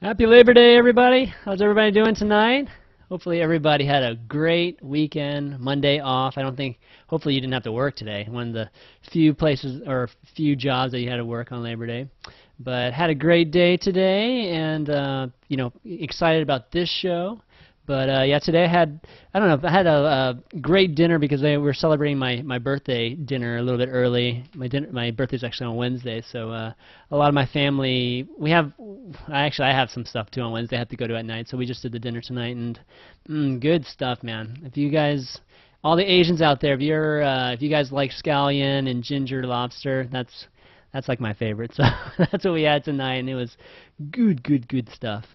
Happy Labor Day, everybody. How's everybody doing tonight? Hopefully everybody had a great weekend, Monday off. Hopefully you didn't have to work today. One of the few places or few jobs that you had to work on Labor Day. But had a great day today, and excited about this show. But yeah, today I had a great dinner because we were celebrating my birthday dinner a little bit early. My birthday's actually on Wednesday, so a lot of my family, I have some stuff too on Wednesday I have to go to at night, so we just did the dinner tonight, and good stuff, man. If you guys, all the Asians out there, if you guys like scallion and ginger lobster, that's like my favorite. So that's what we had tonight, and it was good stuff.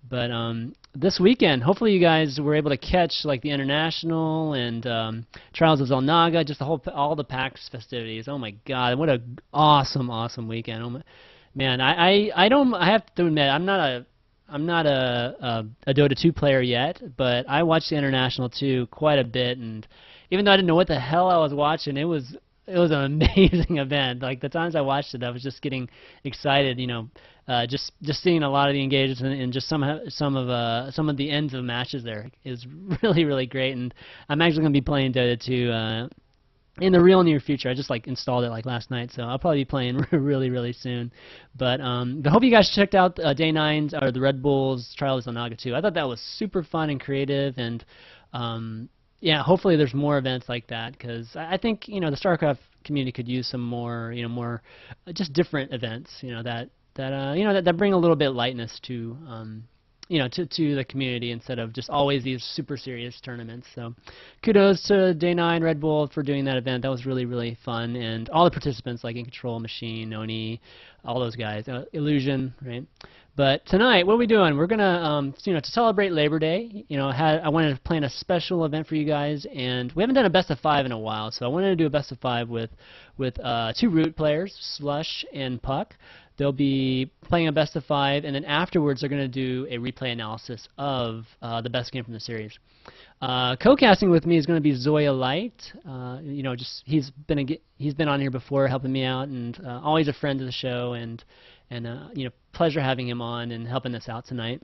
But this weekend, hopefully you guys were able to catch like the International and Trials of Zelnaga, just all the PAX festivities. Oh my God, what a awesome weekend! Oh my, man, I have to admit I'm not a Dota 2 player yet, but I watched the International 2 quite a bit, and even though I didn't know what the hell I was watching, it was an amazing event. Like the times I watched it, I was just getting excited. Just seeing a lot of the engagements and just some of the ends of matches there is really great. And I'm actually going to be playing Dota 2 in the real near future. I just like installed it like last night, so I'll probably be playing really soon. But I hope you guys checked out Day 9's or the Red Bulls Trials of Naga 2. I thought that was super fun and creative, and yeah, hopefully there's more events like that, because I think the StarCraft community could use some more more just different events that bring a little bit lightness to to the community instead of just always these super serious tournaments. So kudos to Day 9 Red Bull for doing that event. That was really fun, and all the participants like In Control, Machine, Noni, all those guys, Illusion, right? But tonight, what are we doing? We're gonna to celebrate Labor Day. I wanted to plan a special event for you guys, and we haven't done a best of 5 in a while, so I wanted to do a best of 5 with 2 Root players, Slush and Puck. They'll be playing a best of 5, and then afterwards they're going to do a replay analysis of the best game from the series. Co-casting with me is going to be ZoiaLight. He's been on here before, helping me out, and always a friend of the show, and pleasure having him on and helping us out tonight.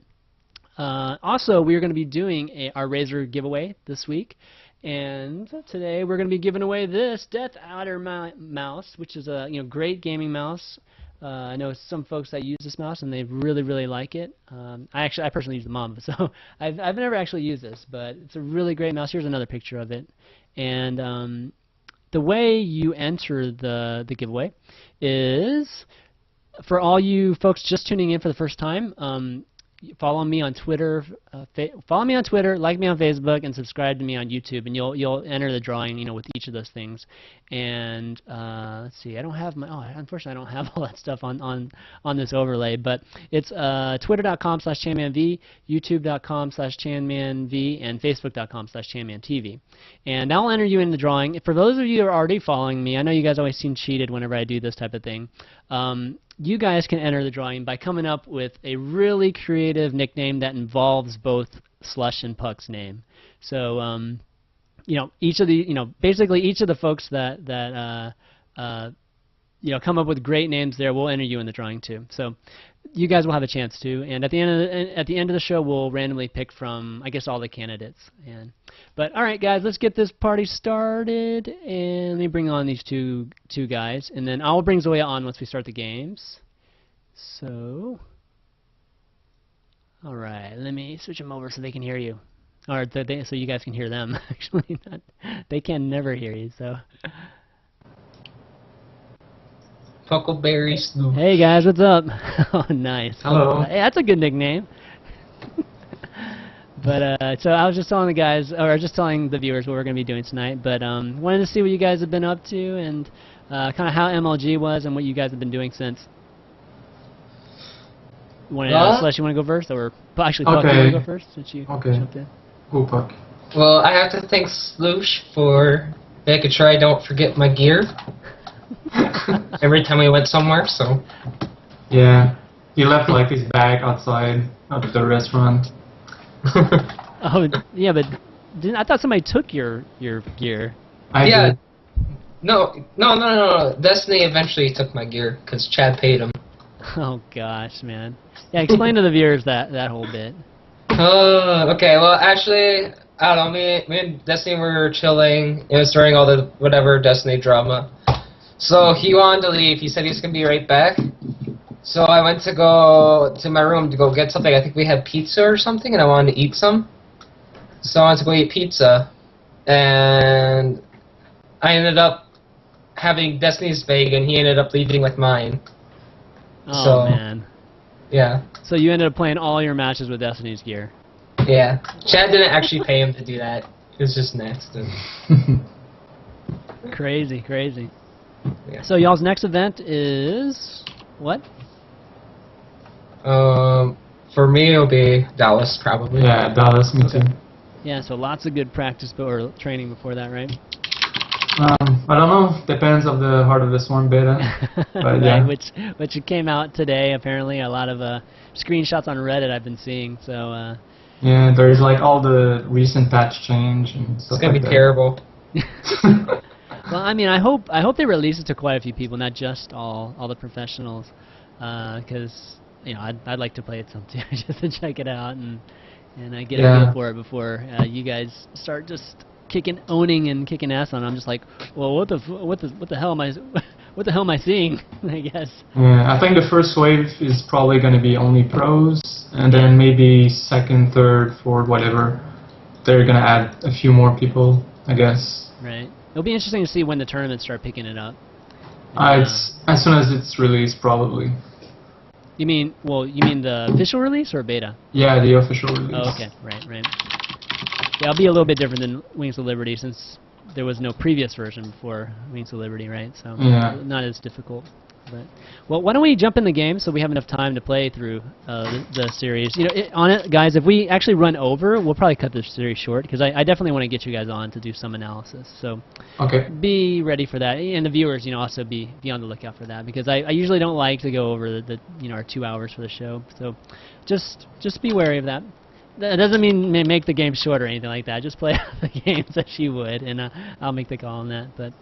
Also, we're going to be doing our Razer giveaway this week. And today we're going to be giving away this Death Adder mouse, which is a great gaming mouse. I know some folks that use this mouse and they really like it. I personally use the Mamba, so I've never actually used this, but it's a really great mouse. Here's another picture of it. And the way you enter the giveaway is, for all you folks just tuning in for the first time, follow me on Twitter, like me on Facebook, and subscribe to me on YouTube, and you'll enter the drawing, with each of those things. And let's see, unfortunately I don't have all that stuff on this overlay, but it's twitter.com/ChanmanV, youtube.com/ChanmanV, and facebook.com/ChanmanTV. And I'll enter you in the drawing. For those of you who are already following me, I know you guys always seem cheated whenever I do this type of thing. You guys can enter the drawing by coming up with a really creative nickname that involves both Slush and Puck's name. So, each of the, basically each of the folks that come up with great names there, we'll enter you in the drawing too. So, you guys will have a chance to. And at the end of the show, we'll randomly pick from, I guess, all the candidates. But all right, guys, let's get this party started. And let me bring on these two guys, and then I'll bring Zoya on once we start the games. So, all right, let me switch them over so they can hear you, or so you guys can hear them. Actually, they can never hear you. So. Huckleberry Snoop. Hey guys, what's up? Oh, nice. Hello. Hey, that's a good nickname. But so I was just telling the guys, or just telling the viewers what we're going to be doing tonight. But wanted to see what you guys have been up to, and kind of how MLG was, and what you guys have been doing since. You want to, Slash, you want to go first, or actually, Puck, you want to go first since you jumped in? Go Puck. Well, I have to thank Sloosh for making sure I don't forget my gear every time we went somewhere. So. Yeah, he left like his bag outside of the restaurant. Oh yeah, but I thought somebody took your gear. I did. No. Destiny eventually took my gear because Chad paid him. Oh gosh, man. Yeah, explain to the viewers that whole bit. Okay. Well, actually, I don't know. Me and Destiny were chilling. It was during all the whatever Destiny drama. So he wanted to leave. He said he's gonna be right back. So I went to go to my room to go get something. I think we had pizza or something, and I wanted to eat some. So I went to go eat pizza, and I ended up having Destiny's bag, and he ended up leaving with mine. Oh, man. Yeah. So you ended up playing all your matches with Destiny's gear. Yeah. Chad didn't actually pay him to do that. It was just an accident. Crazy. Yeah. So y'all's next event is what? For me, it'll be Dallas, probably. Yeah, Dallas, me too. Yeah, so lots of good practice or training before that, right? I don't know. Depends on the Heart of the Swarm beta. But Right, yeah. which came out today. Apparently, a lot of screenshots on Reddit I've been seeing. So. Yeah, there's like all the recent patch change and stuff It's gonna like be that. terrible. Well, I mean, I hope they release it to quite a few people, not just all the professionals, because I'd like to play it some too, just to check it out and get a feel for it before you guys start just owning and kicking ass on it. I'm just like, well, what the hell am I what the hell am I seeing? I guess. Yeah, I think the first wave is probably going to be only pros, and then maybe second, third, fourth, whatever. They're going to add a few more people, I guess. Right. It'll be interesting to see when the tournaments start picking it up. It's as soon as it's released, probably. You mean the official release or beta? Yeah, the official release. Oh, okay. Right. Yeah, it'll be a little bit different than Wings of Liberty since there was no previous version before Wings of Liberty, right? So yeah. Not as difficult. But well, why don't we jump in the game so we have enough time to play through the series? On it, guys. If we actually run over, we'll probably cut this series short because I definitely want to get you guys on to do some analysis. So okay. Be ready for that, and the viewers, also be on the lookout for that because I usually don't like to go over the our 2 hours for the show. So just be wary of that. That doesn't mean make the game short or anything like that. Just play the games as you would, and I'll make the call on that. But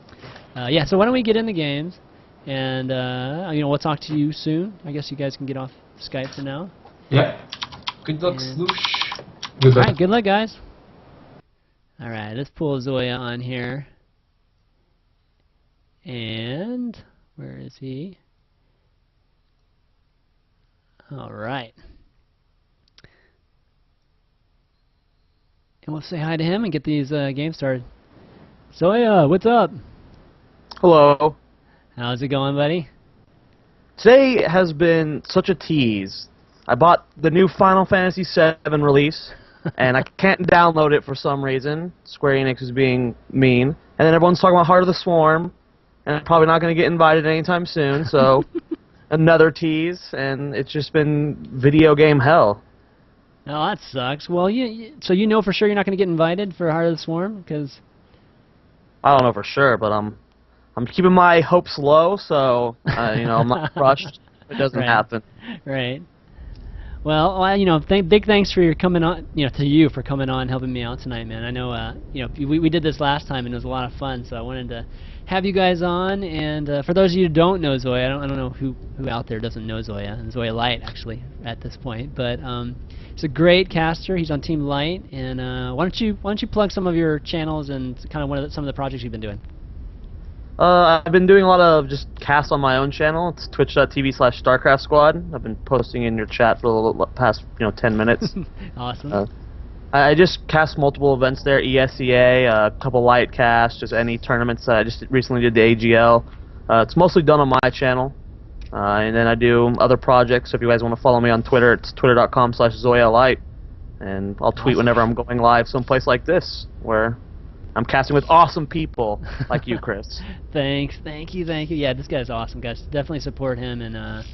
yeah, so why don't we get in the games? And we'll talk to you soon. I guess you guys can get off Skype for now. Yep. Good luck, Sloosh. Good luck. All right, good luck, guys. All right, let's pull Zoya on here. And where is he? All right. And we'll say hi to him and get these games started. Zoya, what's up? Hello. How's it going, buddy? Today has been such a tease. I bought the new Final Fantasy VII release, and I can't download it for some reason. Square Enix is being mean. And then everyone's talking about Heart of the Swarm, and I'm probably not going to get invited anytime soon, so another tease, and it's just been video game hell. Oh, that sucks. Well, so you know for sure you're not going to get invited for Heart of the Swarm? Because I don't know for sure, but I'm keeping my hopes low, so I'm not crushed if it doesn't happen. Right. Well, big thanks for your coming on. To you for coming on, and helping me out tonight, man. I know, we did this last time and it was a lot of fun, so I wanted to have you guys on. And for those of you who don't know Zoya, I don't know who out there doesn't know Zoya, and ZoiaLight actually at this point, but he's a great caster. He's on Team Light, and why don't you plug some of your channels and kind of some of the projects you've been doing. I've been doing a lot of just casts on my own channel. It's twitch.tv/StarCraft Squad. I've been posting in your chat for the past 10 minutes. Awesome. I just cast multiple events there, ESEA, a couple light casts, just any tournaments. I just recently did the AGL. It's mostly done on my channel. And then I do other projects, so if you guys want to follow me on Twitter, it's twitter.com/ZoiaLight. And I'll tweet whenever I'm going live someplace like this, where I'm casting with awesome people like you, Chris. Thanks. Thank you. Yeah, this guy's awesome, guys. Definitely support him, and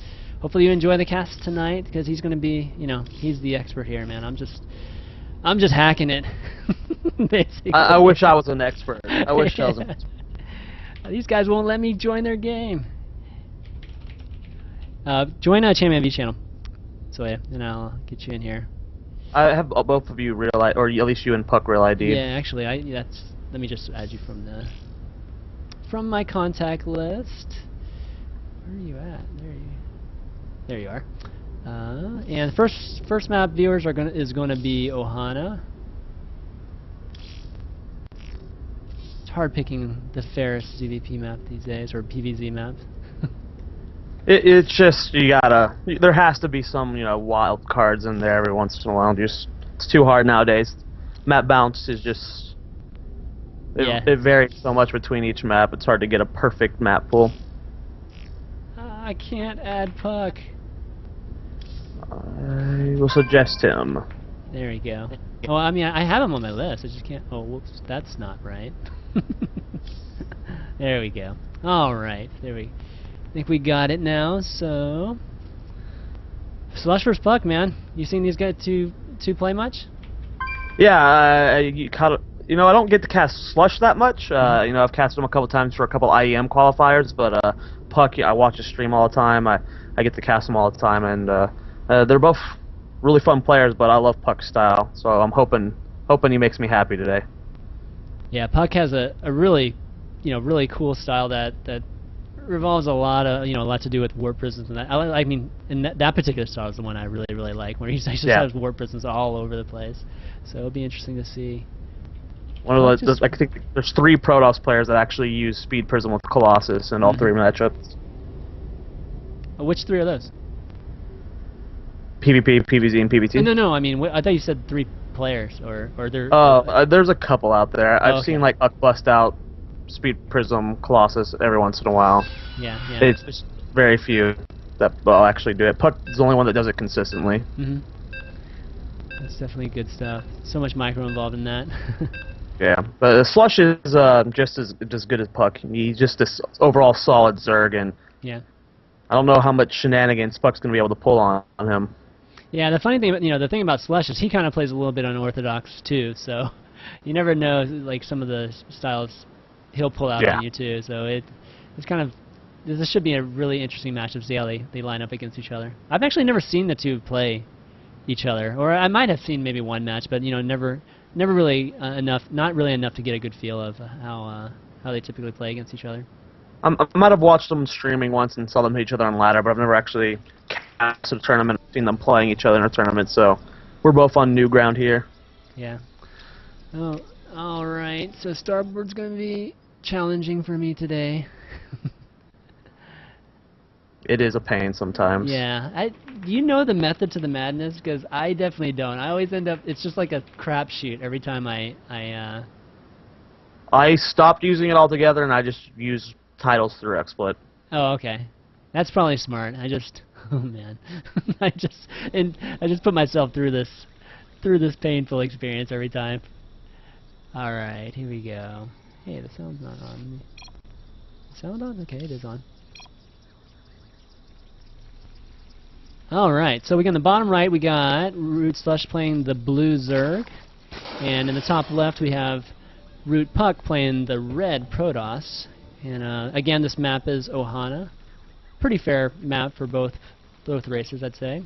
hopefully you enjoy the cast tonight, because he's going to be, he's the expert here, man. I'm just hacking it, basically. I wish I was an expert. I wish I was an expert. These guys won't let me join their game. Join ChanmanV channel, so yeah, and I'll get you in here. I have both of you real ID, or at least you and Puck real ID. Yeah, actually, let me just add you from my contact list. Where are you at? There you are. And first map viewers is going to be Ohana. It's hard picking the fairest ZVP map these days, or PVZ maps. It's just, there has to be some, wild cards in there every once in a while. It's too hard nowadays. Map bounce is just, it varies so much between each map. It's hard to get a perfect map pool. I can't add Puck. I will suggest him. There we go. Oh, I mean, I have him on my list. I just can't. Oh, whoops, that's not right. There we go. All right, I think we got it now. So Slush vs. Puck, man. You seen these guys two play much? Yeah, you know, I don't get to cast Slush that much. You know, I've cast him a couple times for a couple IEM qualifiers, but Puck, I watch his stream all the time. I get to cast him all the time, and they're both really fun players. But I love Puck's style, so I'm hoping he makes me happy today. Yeah, Puck has a really, really cool style that revolves a lot to do with warp prisons and that. I mean, and that particular style is the one I really like, where he just has warp prisons all over the place. So it'll be interesting to see. One of I think there's 3 Protoss players that actually use Speed Prism with Colossus in all 3 matchups. Which 3 are those? PvP, PvZ, and PvT. No. I mean, I thought you said 3 players, or there. Oh, there's a couple out there. I've okay. seen like Puck bust out Speed Prism, Colossus every once in a while. Yeah. It's just very few that will actually do it. Puck is the only one that does it consistently. That's definitely good stuff. So much micro involved in that. Yeah, but Slush is just as good as Puck. He's just this overall solid Zerg, and yeah, I don't know how much shenanigans Puck's gonna be able to pull on him. Yeah, the funny thing, the thing about Slush is he kind of plays a little bit unorthodox too. So you never know, like some of the styles he'll pull out on you too. So it's kind of, this should be a really interesting matchup to see how they line up against each other. I've actually never seen the two play each other, or I might have seen maybe one match, but never really enough, not really enough to get a good feel of how they typically play against each other. I might have watched them streaming once and saw them hit each other on ladder, but I've never actually cast a tournament, seen them playing each other in a tournament, so we're both on new ground here. Yeah. Oh, alright, so Starboard's going to be challenging for me today. It is a pain sometimes. Yeah. Do you know the method to the madness? Because I definitely don't. I always end up, it's just like a crapshoot every time I stopped using it altogether, and I just use titles through XSplit. Oh, okay. That's probably smart. Oh man. I just put myself through this painful experience every time. Alright, here we go. Hey, the sound's not on. Sound on? Okay, it is on. Alright, so we got in the bottom right, we got ROOTSlush playing the blue Zerg. And in the top left, we have ROOTPuck playing the red Protoss. And again, this map is Ohana. Pretty fair map for both races, I'd say.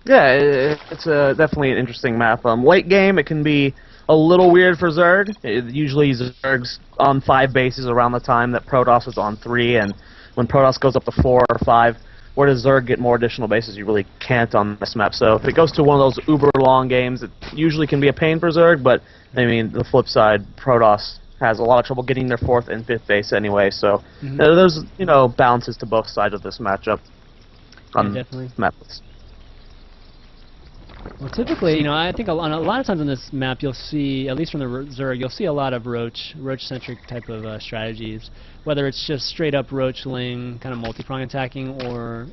Yeah, it's definitely an interesting map. Late game, it can be a little weird for Zerg. Usually Zerg's on 5 bases around the time that Protoss is on 3, and when Protoss goes up to 4 or 5, where does Zerg get more additional bases? You really can't on this map. So if it goes to one of those uber long games, it usually can be a pain for Zerg, but I mean, the flip side, Protoss has a lot of trouble getting their 4th and 5th base anyway, so there's, balances to both sides of this matchup. Yeah, definitely. Maps. Well, typically, I think a lot of times on this map, you'll see, at least from the Zerg, you'll see a lot of roach-centric type of strategies. Whether it's just straight-up roachling, kind of multi-prong attacking, or,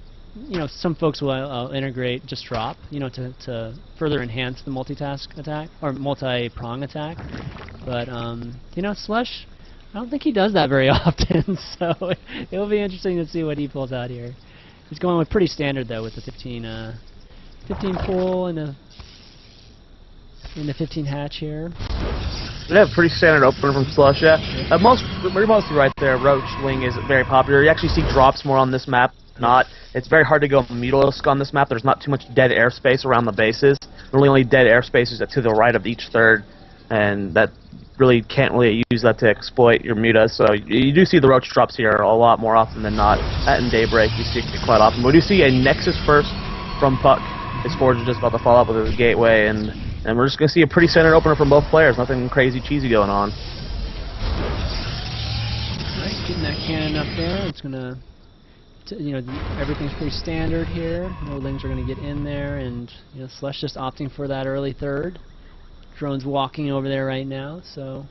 some folks will integrate just drop, to further enhance the multitask attack, or multi-prong attack. But, Slush, I don't think he does that very often, so it'll be interesting to see what he pulls out here. He's going with pretty standard, though, with the 15 full and the 15 hatch here. Yeah, pretty standard opener from Slush, yeah. You're mostly right there. Roachling is very popular. You actually see drops more on this map. It's very hard to go Mutalisk on this map. There's not too much dead airspace around the bases. Only dead airspace is to the right of each third, and that really can't really use that to exploit your mutas. So you do see the roach drops here a lot more often than not. That and Daybreak, you see it quite often. We do see a Nexus first from Puck. His Forge is just about to fall up with his Gateway, and we're just going to see a pretty standard opener from both players. Nothing crazy cheesy going on. Alright, getting that cannon up there. It's going to, everything's pretty standard here. No lings are going to get in there, and Slush just opting for that early third. Drone's walking over there right now, so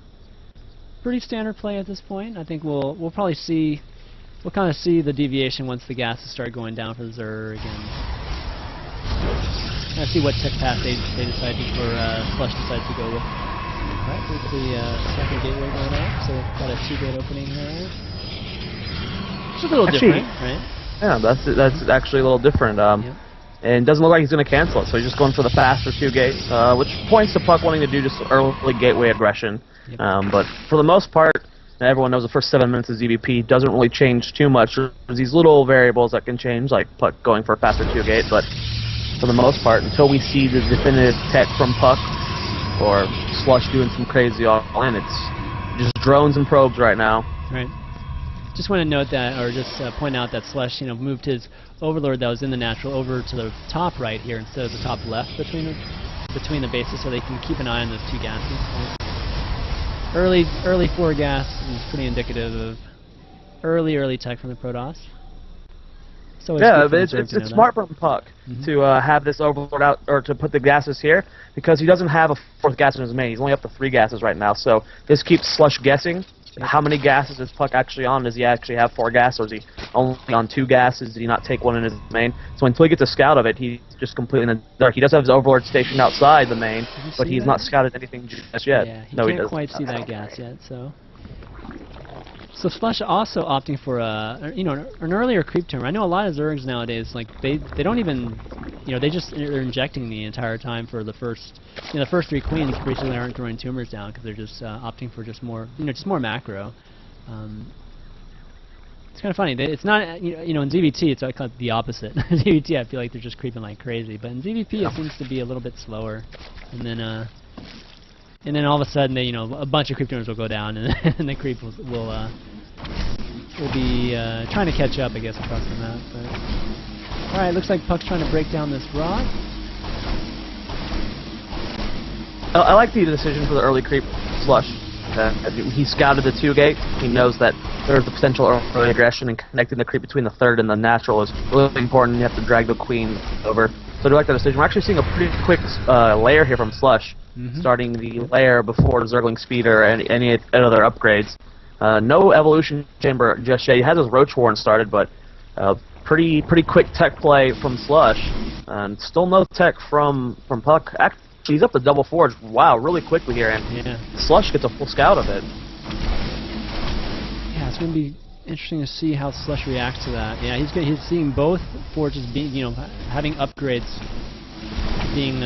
pretty standard play at this point. I think we'll probably see, we'll kind of see the deviation once the gases start going down for the Zerg and let's see what tech path they decide to, or Slush decides to go with. Alright, with the second gateway going up, so got a 2-gate opening here. It's a little different, right? Yeah, that's actually a little different. and doesn't look like he's going to cancel it, so he's just going for the faster 2-gate, which points to Puck wanting to do just early gateway aggression. Yep. But for the most part, everyone knows the first 7 minutes of ZVP doesn't really change too much. There's these little variables that can change, like Puck going for a faster 2-gate, but for the most part, until we see the definitive tech from Puck or Slush doing some crazy all-in, it's just drones and probes right now. Right. Just want to note that, or just point out that Slush, moved his Overlord that was in the natural over to the top right here instead of the top left between the bases, so they can keep an eye on those 2 gases. So early 4 gas is pretty indicative of early tech from the Protoss. So yeah, but it's smart from Puck to have this Overlord out, or to put the gases here, because he doesn't have a 4th gas in his main. He's only up to 3 gases right now, so this keeps Slush guessing. How many gases is Puck actually on? Does he actually have 4 gas, or is he only on 2 gases? Did he not take one in his main? So until he gets a scout of it, he's just completely in the dark. He does have his Overlord stationed outside the main, but he's not scouted anything just yet. Yeah, he no, can't he quite see that gas yet. So Slush also opting for an earlier creep tumor. I know a lot of Zergs nowadays, like they don't even, they're injecting the entire time for the first 3 queens. Basically, aren't throwing tumors down because they're just opting for just more macro. It's kind of funny. It's not, in ZVT it's like the opposite. ZVT, I feel like they're just creeping like crazy, but in ZVP it seems to be a little bit slower, and then all of a sudden, a bunch of creep tumors will go down, and the creep will be trying to catch up, I guess, across the map. But all right, looks like Puck's trying to break down this rock. I like the decision for the early creep Slush. He scouted the 2-gate. He knows that there's the potential early aggression, and connecting the creep between the 3rd and the natural is really important. You have to drag the queen over. So I do like that decision. We're actually seeing a pretty quick layer here from Slush, starting the layer before Zergling Speed or any other upgrades. No evolution chamber just yet. He has his Roach Warren started, but pretty quick tech play from Slush, and still no tech from Puck. Actually, he's up to double forge. Wow, really quickly here, and Slush gets a full scout of it. Yeah, it's going to be interesting to see how Slush reacts to that. Yeah, he's seeing both forges being, having upgrades being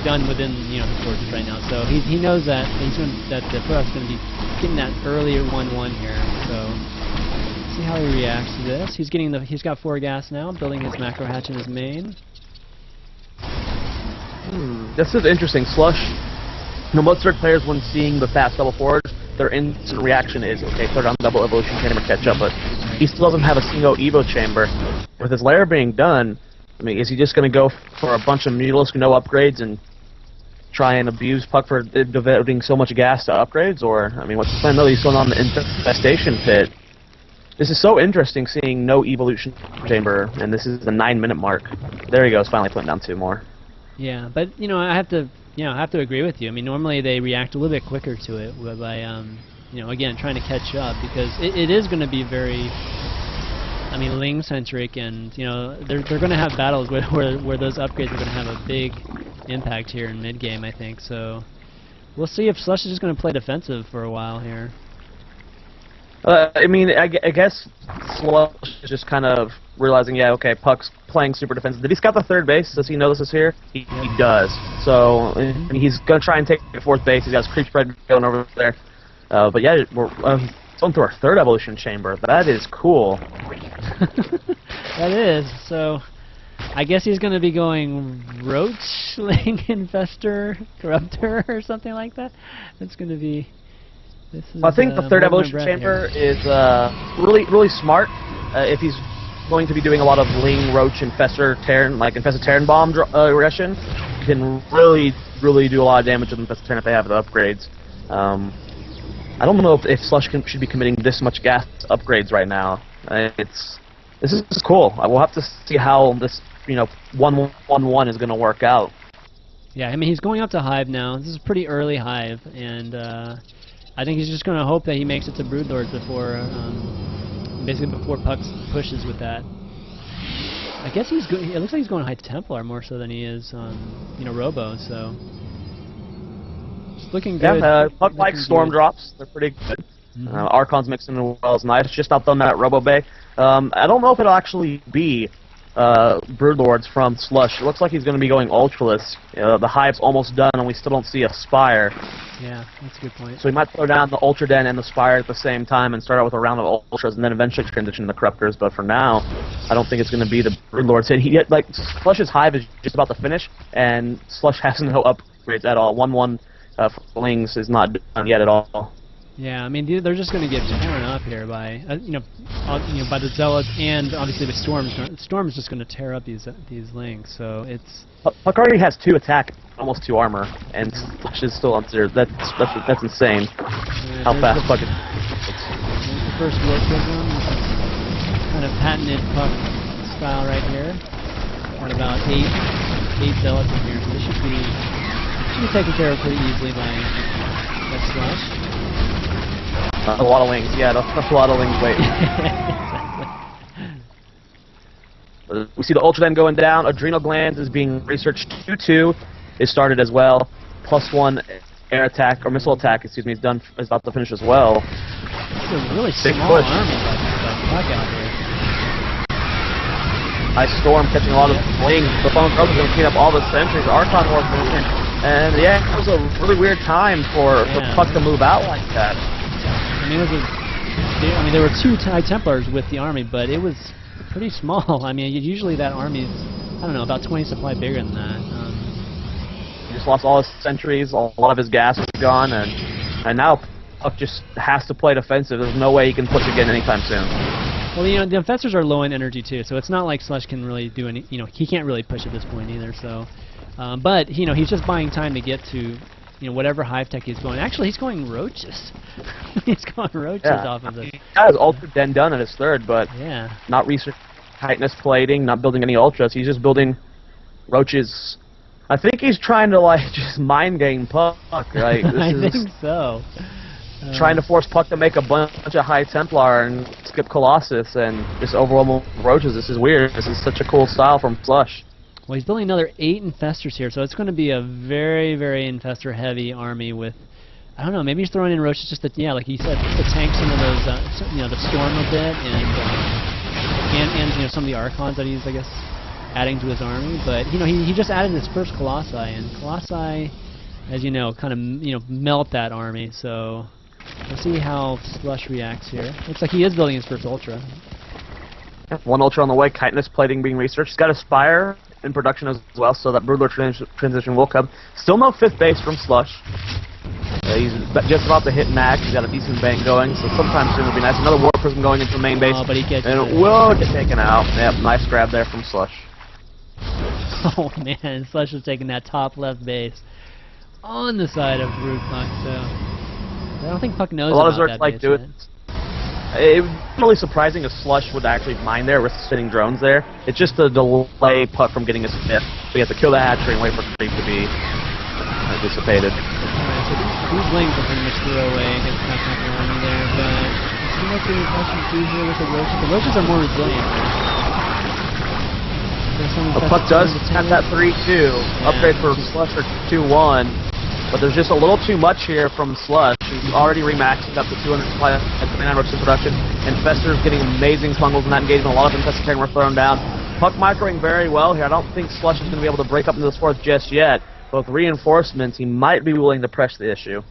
done within the forges right now. So he knows that that the Protoss is going to be getting that earlier 1-1 here. So see how he reacts to this. He's got 4 gas now, building his macro hatch in his main. This is interesting. Slush, most Zerg players, when seeing the fast double forge, their instant reaction is, okay, third on double evolution chamber catch up, but he still doesn't have a single Evo chamber. With his layer being done, I mean, is he just going to go for a bunch of Mutalisk, no upgrades, and try and abuse Puck for devoting so much gas to upgrades? Or, I mean, what's the plan? No, he's going on the infestation pit. This is so interesting, seeing no evolution chamber, and this is the 9-minute mark. There he goes, finally putting down 2 more. Yeah, but I have to agree with you. I mean, normally they react a little bit quicker to it by again, trying to catch up, because it is going to be very, Ling centric, and they're going to have battles where those upgrades are going to have a big impact here in mid game, I think. So we'll see if Slush is just going to play defensive for a while here. I guess Slush is just kind of realizing, yeah, okay, Puck's playing super defensive. Did he scout the 3rd base? Does he know this is here? He does. So he's going to try and take the 4th base. He's got his creep spread going over there. But yeah, we're going through our 3rd evolution chamber. That is cool. That is. So I guess he's going to be going Roachling Infestor Corruptor or something like that. That's going to be... I think the 3rd evolution chamber is really smart if he's going to be doing a lot of Ling, Roach, Infestor, Terran, like Infested Terran Bomb aggression. He can really do a lot of damage with Infested Terran if they have the upgrades. I don't know if Slush should be committing this much gas upgrades right now. This is cool. We'll have to see how this 1-1-1 is going to work out. Yeah, I mean, he's going up to Hive now. This is pretty early Hive, and I think he's just going to hope that he makes it to Broodlord before, basically before Puck pushes with that. I guess it looks like he's going High Templar more so than he is on, Robo. So it's looking good. Yeah, Puck likes Storm Drops. They're pretty good. Archons mixed in well is nice. Just outdone that Robo Bay. I don't know if it'll actually be Broodlords from Slush. It looks like he's going to be going Ultraless. The hive's almost done, and we still don't see a Spire. Yeah, that's a good point. So he might throw down the Ultra Den and the Spire at the same time and start out with a round of Ultras, and then eventually transition to Corruptors. But for now, I don't think it's going to be the Broodlords. Like, Slush's hive is just about to finish, and Slush has no upgrades at all. 1/1 Flings is not done yet at all. Yeah, I mean they're just going to get torn up here by by the Zealots, and obviously the Storm's just going to tear up these links. So it's Puck already has 2 attack, almost 2 armor, and Slush is still on 0. That's insane. How fast Puck is. The first Warp Prism, kind of patented Puck style right here. Got about 8 Zealots in here, so this should be taken care of pretty easily by Slush. A lot of wings, yeah, that's a lot of wings waiting. We see the Ultra Den going down. Adrenal Glands is being researched. 2/2 is started as well. +1 air attack, or missile attack, excuse me, is about to finish as well. It's a really small army by Puck out here. Ice Storm catching a lot of wings. The Fallen Crows is going to clean up all the sentries. Archon War movement. And yeah, it was a really weird time for Puck to move out like that. I mean, there were 2 High Templars with the army, but it was pretty small. I mean, usually that army's, I don't know, about 20 supply bigger than that. He just lost all his sentries, a lot of his gas is gone, and now Puck just has to play defensive. There's no way he can push again anytime soon. Well, the Infestors are low in energy too, so it's not like Slush can really do any. He can't really push at this point either. So, but he's just buying time to get to. Whatever hive tech he's going. Actually, he's going Roaches. He's going Roaches off of this. He has Ultra Den done at his 3rd, but not research tightness plating, not building any Ultras. He's just building Roaches. I think he's trying to just mind game Puck. Right? I think so. Trying to force Puck to make a bunch of High Templar and skip Colossus and just overwhelm Roaches. This is weird. This is such a cool style from Slush. Well, he's building another 8 Infestors here, so it's going to be a very, very Infestor-heavy army with, I don't know, maybe he's throwing in Roaches just to, like you said, just to tank some of those, the Storm a bit, and some of the Archons that he's, I guess, adding to his army. But, he just added his first Colossi, and Colossi, as you know, kind of, melt that army, so we'll see how Slush reacts here. Looks like he is building his first Ultra. 1 Ultra on the way, chitinous plating being researched. He's got a Spire in production as well, so that Broodlord transition will come. Still no 5th base from Slush. He's just about to hit max. He's got a decent bank going, so sometime soon would be nice. Another Warp Prism going into the main base. Oh, but he gets and it will get taken out. Yep, nice grab there from Slush. Oh man, Slush is taking that top left base on the side of ROOTPuck, so I don't think Puck knows about that. A lot of Zergs like do it. It was really surprising if Slush would actually mine there with sitting drones there. It's just to delay Puck from getting his 5th. So you have to kill the hatchery and wait for creep to be dissipated. Alright, so these lings are pretty much throw away against that type of army there, but let's see what the Infestors do here with the Roaches. The Roaches are more resilient. Puck does have that 3-2. Upgrade for Slush for 2-1. But there's just a little too much here from Slush. He's already remaxed up to 200 supply at 29 Roaches production. Infestors getting amazing fungals in that engagement. A lot of Infestor carrying were thrown down. Puck microing very well here. I don't think Slush is going to be able to break up into this 4th just yet. But with reinforcements, he might be willing to press the issue.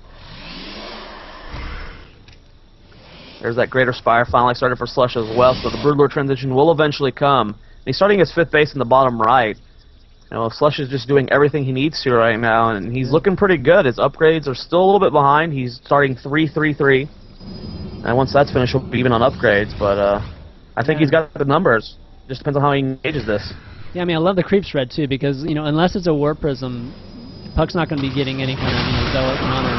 There's that Greater Spire finally started for Slush as well, so the Broodlord transition will eventually come. And he's starting his 5th base in the bottom right. Slush is just doing everything he needs to right now, and he's looking pretty good. His upgrades are still a little bit behind. He's starting 3-3-3. And once that's finished, he'll be even on upgrades, but I think he's got the numbers. Just depends on how he engages this. Yeah, I mean, I love the creep spread, too, because, unless it's a Warp Prism, Puck's not going to be getting any kind of, Zealot honor.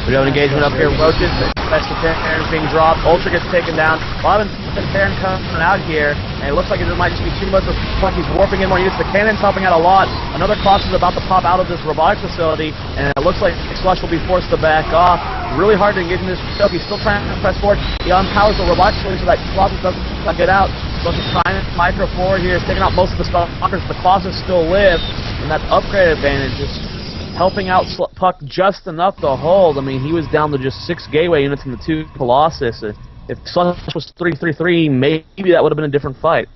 We have an engagement up here. Roaches, Infestor Terran being dropped. Ultra gets taken down. A lot of Infestor Terran coming out here, and it looks like it might just be too much of Puck. He's warping in more units. The cannon's helping out a lot. Another Colossus is about to pop out of this robotics facility, and it looks like Slush will be forced to back off. Really hard to engage in this stuff. He's still trying to press forward. He unpowers the robotics facility so that Colossus doesn't get out. Slush is trying to micro forward here, taking out most of the stalkers. The Colossus still live, and that upgrade advantage is helping out Puck just enough to hold. I mean, he was down to just 6 gateway units in the 2 Colossus. if Slush was 3-3-3, maybe that would have been a different fight.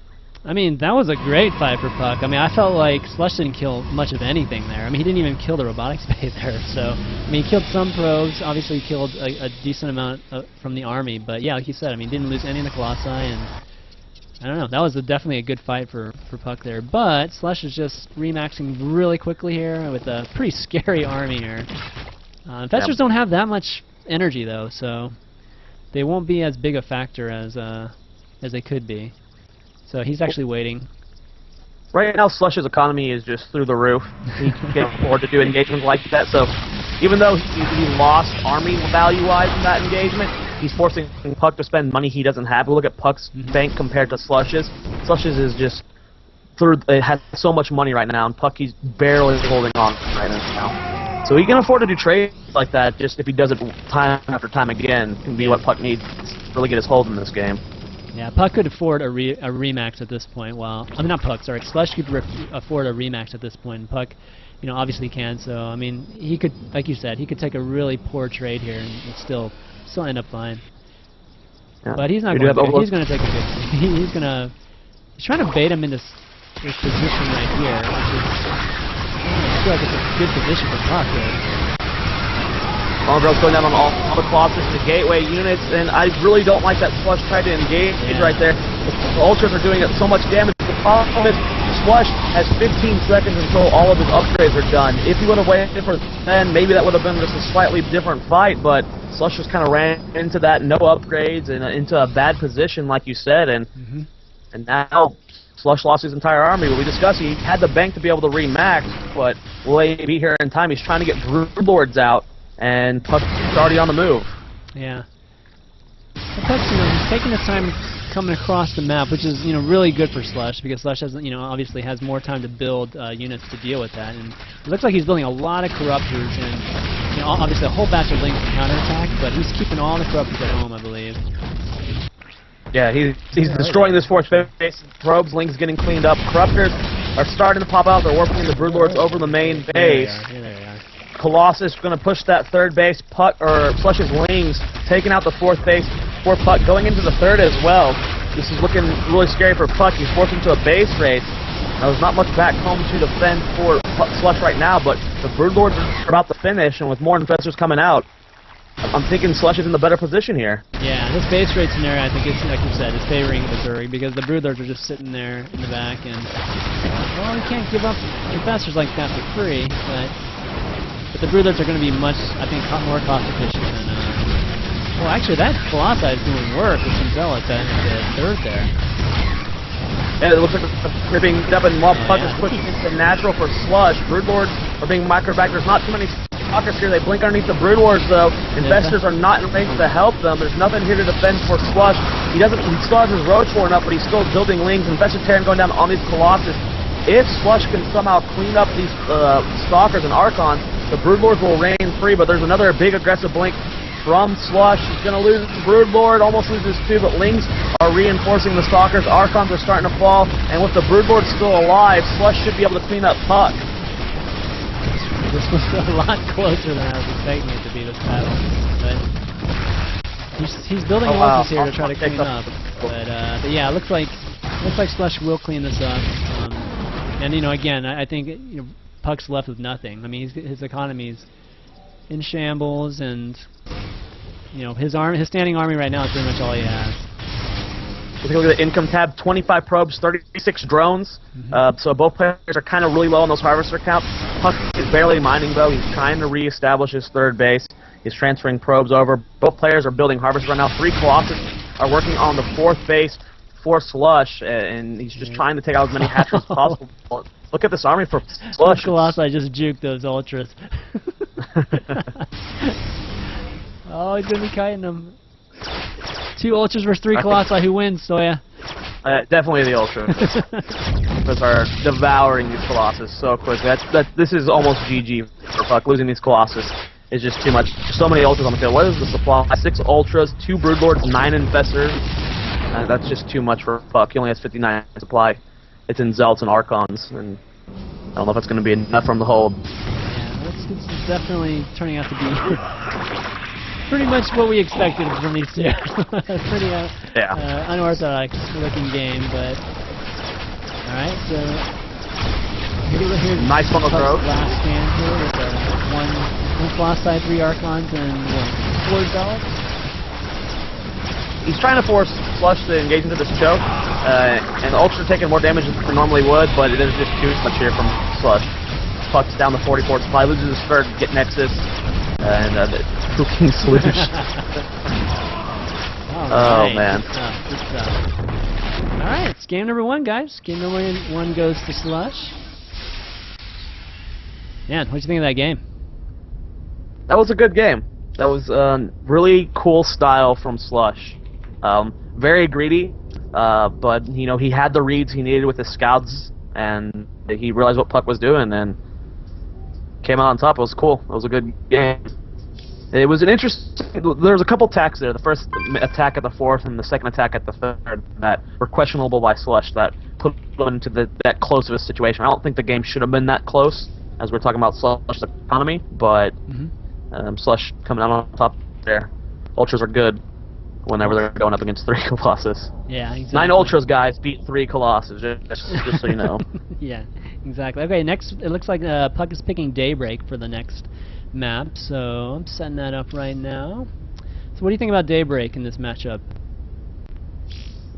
I mean, that was a great fight for Puck. I mean, I felt like Slush didn't kill much of anything there. I mean, he didn't even kill the robotics bay there. So, I mean, he killed some probes. Obviously, he killed a decent amount from the army. But yeah, like you said, I mean, didn't lose any of the Colossi. And I don't know. That was definitely a good fight for Puck there. But Slush is just remaxing really quickly here with a pretty scary army here. Infestors don't have that much energy though, so they won't be as big a factor as they could be. So he's actually waiting. Right now, Slush's economy is just through the roof. He can afford to do engagements like that. So even though he lost army value-wise in that engagement, he's forcing Puck to spend money he doesn't have. We look at Puck's bank compared to Slush's. Slush's is just it has so much money right now, and Puck he's barely holding on right now. So he can afford to do trades like that. Just if he does it time after time again, can be what Puck needs to really get his hold in this game. Yeah, Puck could afford a remax at this point. Well, I mean not Puck, sorry. Slush could afford a remax at this point. And Puck, you know, obviously can. So I mean, he could, like you said, he could take a really poor trade here and still end up fine. Yeah. But he's not going to. He's going to take a good. He's trying to bait him into this position right here, which is, I feel like it's a good position for Puck here. Bro's going down on all the Colossus, the gateway units, and I really don't like that Slush tried to engage right there. The Ultras are doing so much damage. The problem is Slush has 15 seconds until all of his upgrades are done. If he would have waited for then, maybe that would have been just a slightly different fight, but Slush just kind of ran into that, no upgrades, and into a bad position, like you said, and now Slush lost his entire army. What we discussed, he had the bank to be able to remax, but will he be here in time? He's trying to get Broodlords out. And Puck's already on the move. Yeah. Puck's, he's taking his time coming across the map, which is, really good for Slush, because Slush has, obviously has more time to build units to deal with that. And it looks like he's building a lot of Corruptors, and obviously a whole batch of Lings to counterattack, but he's keeping all the Corruptors at home, I believe. Yeah, he's destroying this force base. Probes, Lings getting cleaned up. Corruptors are starting to pop out. They're warping the Broodlords over the main base. Here they are. Colossus going to push that third base. Puck or Slush's Lings taking out the fourth base for Puck, going into the third as well. This is looking really scary for Puck. He's forced into a base race. Now, there's not much back home to defend for Slush right now, but the Broodlords are about to finish, and with more Infestors coming out, I'm thinking Slush is in the better position here. Yeah, this base raid scenario, I think, is, like you said, is favoring Missouri, because the Broodlords are just sitting there in the back, and, well, you can't give up Infestors like that for free, but the Broodlords are going to be much, I think, more cost efficient than, well, actually, that Colossi is doing work with some Zealots at the third there. Yeah, it looks like they're being up, and while Puck is pushing into natural for Slush, Broodlords are being microed back. There's not too many stalkers here. They blink underneath the Broodlords, though. Infestors are not in range to help them. There's nothing here to defend for Slush. He still has his Roach Warren up, but he's still building Lings. Infestor Terran going down on these Colossus. If Slush can somehow clean up these Stalkers and Archons, the Broodlords will reign free, but there's another big aggressive blink from Slush. He's going to lose Broodlord, almost loses two, but Lings are reinforcing the Stalkers. Archons are starting to fall, and with the Broodlord still alive, Slush should be able to clean up Puck. This was a lot closer than I was expecting it to be, this battle. But he's building Ultras here to try to clean up. But yeah, it looks like Slush will clean this up. And again, I think Puck's left with nothing. I mean, his economy's in shambles, and his standing army right now is pretty much all he has. If you look at the income tab, 25 probes, 36 drones. So both players are kind of really low on those harvester counts. Puck is barely mining though. He's trying to reestablish his third base. He's transferring probes over. Both players are building harvesters right now. 3 Colossus are working on the fourth base for Slush, and he's just trying to take out as many hatcheries as possible. Look at this army for Slush. Colossi just juked those Ultras. Oh, he's going to be kiting them. 2 Ultras versus 3 Colossi. Who wins, Zoya? Definitely the Ultras. Ultras are devouring these Colossus so quickly. This is almost GG for Puck. Losing these Colossus is just too much. So many Ultras on the field. What is the supply? 6 Ultras, 2 Broodlords, 9 Infestors. That's just too much for Puck. He only has 59 supply. It's in Zealots and Archons, and I don't know if it's going to be enough from the hold. Yeah, it's definitely turning out to be pretty much what we expected from these two. Pretty unorthodox looking game, but alright, so here's nice one to throw. Last stand here with one Floss side, 3 Archons, and 4 Zealots. He's trying to force Slush to engage into this choke, and the Ultras are taking more damage than they normally would, but it is just too much here from Slush. Puck's down to 44 supply, loses his third, get Nexus, and freaking Slush. Oh, man. Good stuff. Alright, it's game number 1, guys. Game number 1 goes to Slush. Man, what'd you think of that game? That was a good game. That was really cool style from Slush. Very greedy, but you know he had the reads he needed with his scouts, and he realized what Puck was doing, and came out on top. It was cool. It was a good game. It was an interesting. There was a couple attacks there. The first attack at the 4th, and the second attack at the 3rd that were questionable by Slush. That put them into that close of a situation. I don't think the game should have been that close, as we're talking about Slush's economy, but Slush coming out on top there. Ultras are good whenever they're going up against 3 Colossus. Yeah, exactly. 9 Ultras, guys, beat 3 Colossus, just so you know. Yeah, exactly. Okay, next, it looks like Puck is picking Daybreak for the next map, so I'm setting that up right now. So what do you think about Daybreak in this matchup?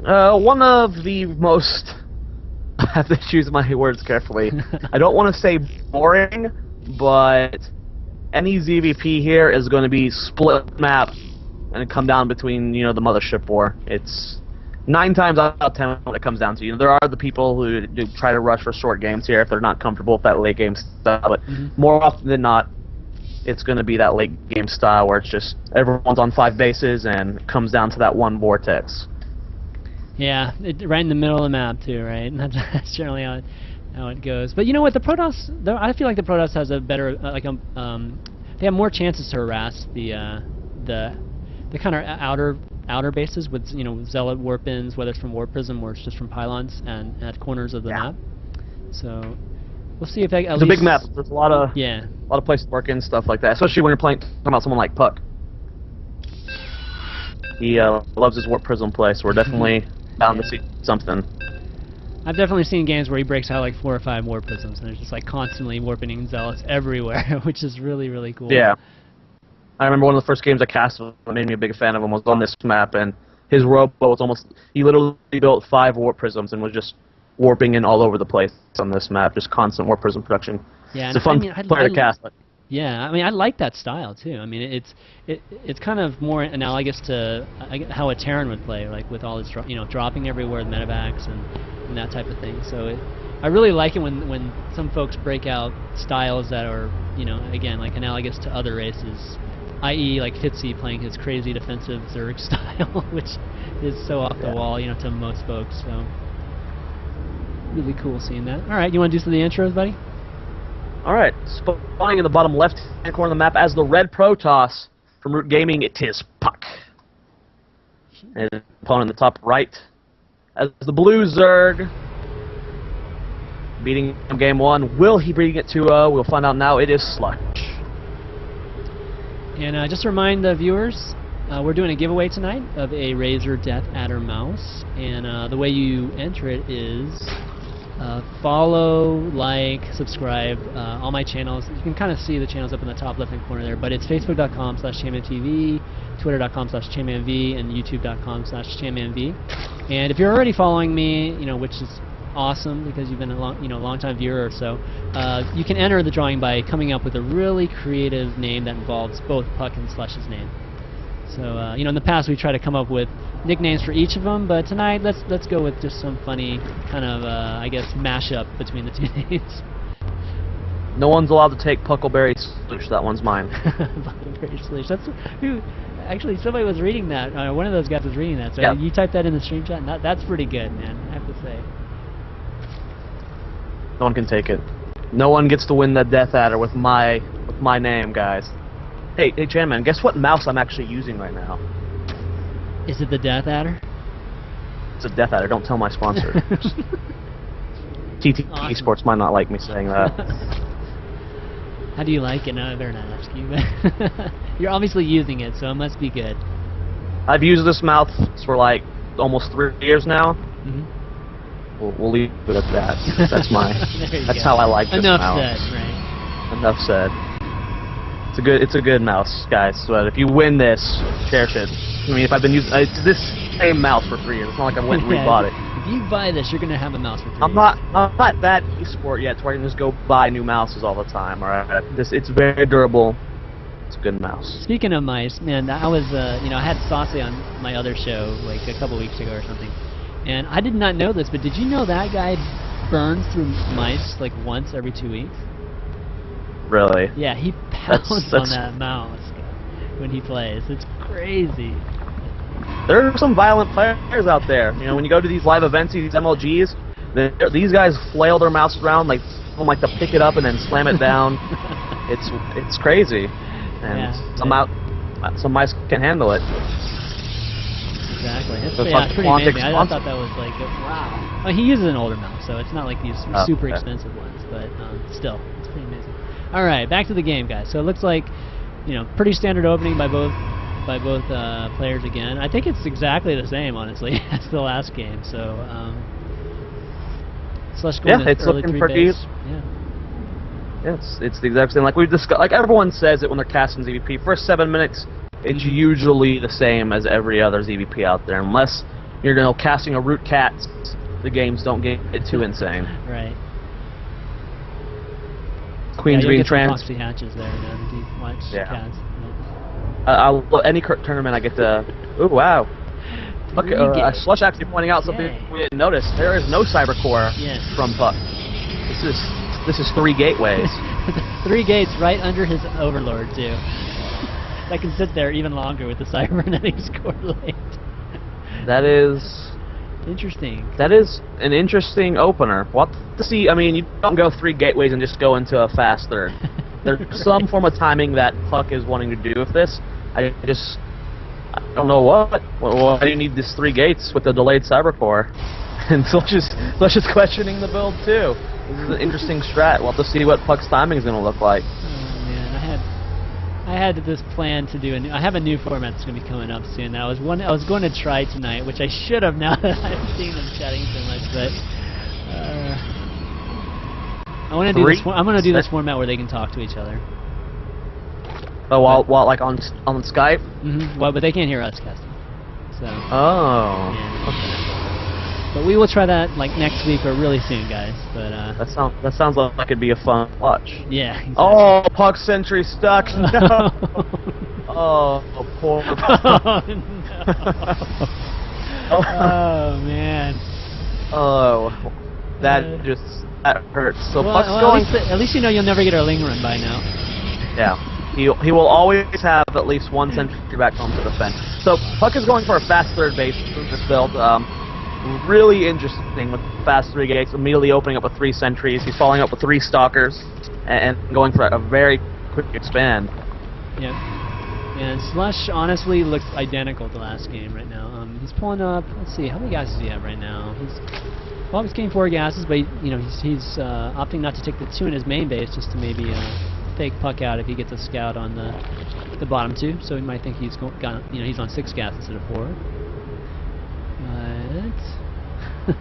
One of the most... I have to choose my words carefully. I don't want to say boring, but any ZVP here is going to be split map and come down between, you know, the Mothership War. It's 9 times out of 10 when it comes down to, you know, there are the people who do try to rush for short games here if they're not comfortable with that late game style, but more often than not, it's going to be that late game style where it's just everyone's on 5 bases and it comes down to that one vortex. Yeah, right in the middle of the map too, right? And that's generally how it goes. But you know what, the Protoss, I feel like the Protoss has a better, they have more chances to harass the kind of outer bases with, you know, Zealot warp-ins, whether it's from Warp Prism or it's just from pylons and at corners of the map. So we'll see if that it's a big map. There's a lot of places to work in, stuff like that, especially when you're talking about someone like Puck. He loves his Warp Prism play, so we're definitely bound to see something. I've definitely seen games where he breaks out like 4 or 5 Warp Prisms, and there's just like constantly warping Zealots everywhere, which is really, really cool. Yeah. I remember one of the first games I cast that made me a big fan of him was on this map, and his robo was almost, he literally built 5 Warp Prisms and was just warping in all over the place on this map, just constant Warp Prism production. Yeah, it's a fun player to cast. Yeah, I mean, I like that style too. I mean, it's kind of more analogous to how a Terran would play, like with all his dropping everywhere with medevacs and that type of thing. So I really like it when some folks break out styles that are, you know, again, like analogous to other races, i.e. like Fitzy playing his crazy defensive Zerg style, which is so off the wall, you know, to most folks. So really cool seeing that. All right, you want to do some of the intros, buddy? Alright, spawning in the bottom left-hand corner of the map as the red Protoss from Root Gaming, it is Puck. And his opponent in the top right as the blue Zerg, beating him game 1. Will he bring it 2-0? We'll find out now. It is Slush. And just to remind the viewers, we're doing a giveaway tonight of a Razer Death Adder mouse, and the way you enter it is follow, like, subscribe, all my channels. You can kind of see the channels up in the top left-hand corner there, but it's facebook.com/ChanmanTV, twitter.com/ChanmanV, and youtube.com/ChanmanV. And if you're already following me, you know, which is awesome because you've been a long-time viewer or so, you can enter the drawing by coming up with a really creative name that involves both Puck and Slush's name. So, you know, in the past we tried to come up with nicknames for each of them, but tonight let's go with just some funny kind of, I guess, mashup between the two names. No one's allowed to take Puckleberry Slush. That one's mine. Puckleberry Slush. That's who. Actually, somebody was reading that. One of those guys was reading that. So you typed that in the stream chat. And that's pretty good, man. I have to say. No one can take it. No one gets to win the Death Adder with my name, guys. Hey, Chanman, guess what mouse I'm actually using right now? Is it the Death Adder? It's a Death Adder. Don't tell my sponsor. TT Esports might not like me saying that. How do you like it? No, I better not ask you. But you're obviously using it, so it must be good. I've used this mouse for like almost 3 years now. We'll leave it at that. That's that's how I like this Enough mouse. said, right? Enough said. It's a good mouse, guys. So if you win this, cherish it. I mean, if I've been using it's this same mouse for 3 years. It's not like I went and rebought it. If you buy this, you're gonna have a mouse for 3 years. I'm not that esport yet, where I can just go buy new mouses all the time. All right, it's very durable. It's a good mouse. Speaking of mice, man, I was I had Saucy on my other show like a couple weeks ago or something, and I did not know this, but did you know that guy burns through mice like once every 2 weeks? Really? Yeah, he pounds on that mouse when he plays. It's crazy. There are some violent players out there. You know, when you go to these live events, these MLGs, these guys flail their mouse around like to pick it up and then slam it down. It's crazy, and some mice can handle it. Exactly. It's pretty amazing. I thought that was like wow. Well, he uses an older mouse, so it's not like these super expensive ones, but still, it's pretty amazing. All right, back to the game, guys. So it looks like, pretty standard opening by both players again. I think it's exactly the same, honestly, as the last game. So, Slush going to it's early looking 3 pretty. base. Yeah. Yeah, it's the exact same. Like we've discussed, like everyone says it when they're casting ZVP. First 7 minutes, it's usually the same as every other ZVP out there, unless you're casting a root cat. The games don't get too insane. Right. Queens being trans. Foxy hatches there, if you watch cats. Any tournament I get to. Ooh, wow. Look, Slush actually pointing out something we didn't notice. There is no cybercore from Puck. This is 3 gateways. 3 gates right under his overlord too. That can sit there even longer with the cybernetics correlate. That is interesting. That is an interesting opener. We'll have to see. I mean, you don't go 3 gateways and just go into a fast third. There's some form of timing that Puck is wanting to do with this. I don't know what. Why do you need these 3 gates with the delayed cybercore? And Slush is questioning the build too. This is an interesting strat. We'll have to see what Puck's timing is going to look like. Oh man, I had this plan to do I have a new format that's going to be coming up soon. I was going to try tonight, which I should have now that I've seen them chatting so much. But I want to do this. I'm going to do this format where they can talk to each other. Oh, while like on Skype? Well, but they can't hear us casting. So. Oh. Yeah. Okay. But we will try that like next week or really soon, guys. But that sounds like it'd be a fun watch. Yeah. Exactly. Oh, Puck Sentry stuck. No. Oh, poor Puck. Oh, no. Oh man. Oh, that hurts. So Puck's going. At least you know you'll never get our Ling run by now. Yeah. He will always have at least 1 sentry back home to defend. So Puck is going for a fast third base with this build. Really interesting with fast 3 gates, immediately opening up with 3 sentries. He's following up with 3 stalkers and going for a very quick expand. Yeah. And Slush honestly looks identical to last game right now. He's pulling up. Let's see, how many gases does he have right now? He's getting 4 gases, but he's opting not to take the 2 in his main base just to maybe fake Puck out if he gets a scout on the bottom 2. So he might think he's he's on 6 gas instead of 4.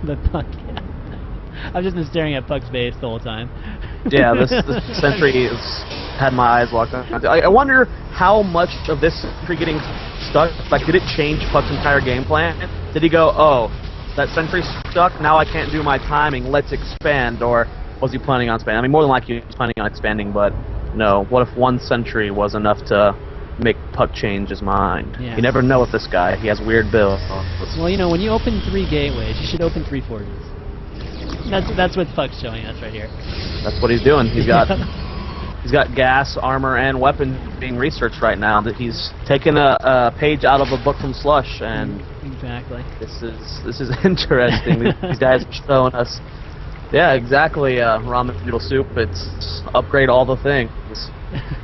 The Puck. Yeah. I've just been staring at Puck's base the whole time. Yeah, this sentry had my eyes locked on. I wonder how much of this sentry getting stuck. Like, did it change Puck's entire game plan? Did he go, oh, that sentry's stuck, now I can't do my timing, let's expand, or was he planning on expanding? I mean, more than likely he was planning on expanding, but no. What if 1 sentry was enough to make Puck change his mind? Yeah. You never know with this guy. He has weird builds. Well, when you open 3 gateways, you should open 3 forges. That's what Puck's showing us right here. That's what he's doing. He's got gas, armor, and weapons being researched right now. That he's taken a page out of a book from Slush, and exactly. This is interesting. These guys are showing us. Yeah, exactly. Ramen noodle soup. It's upgrade all the things.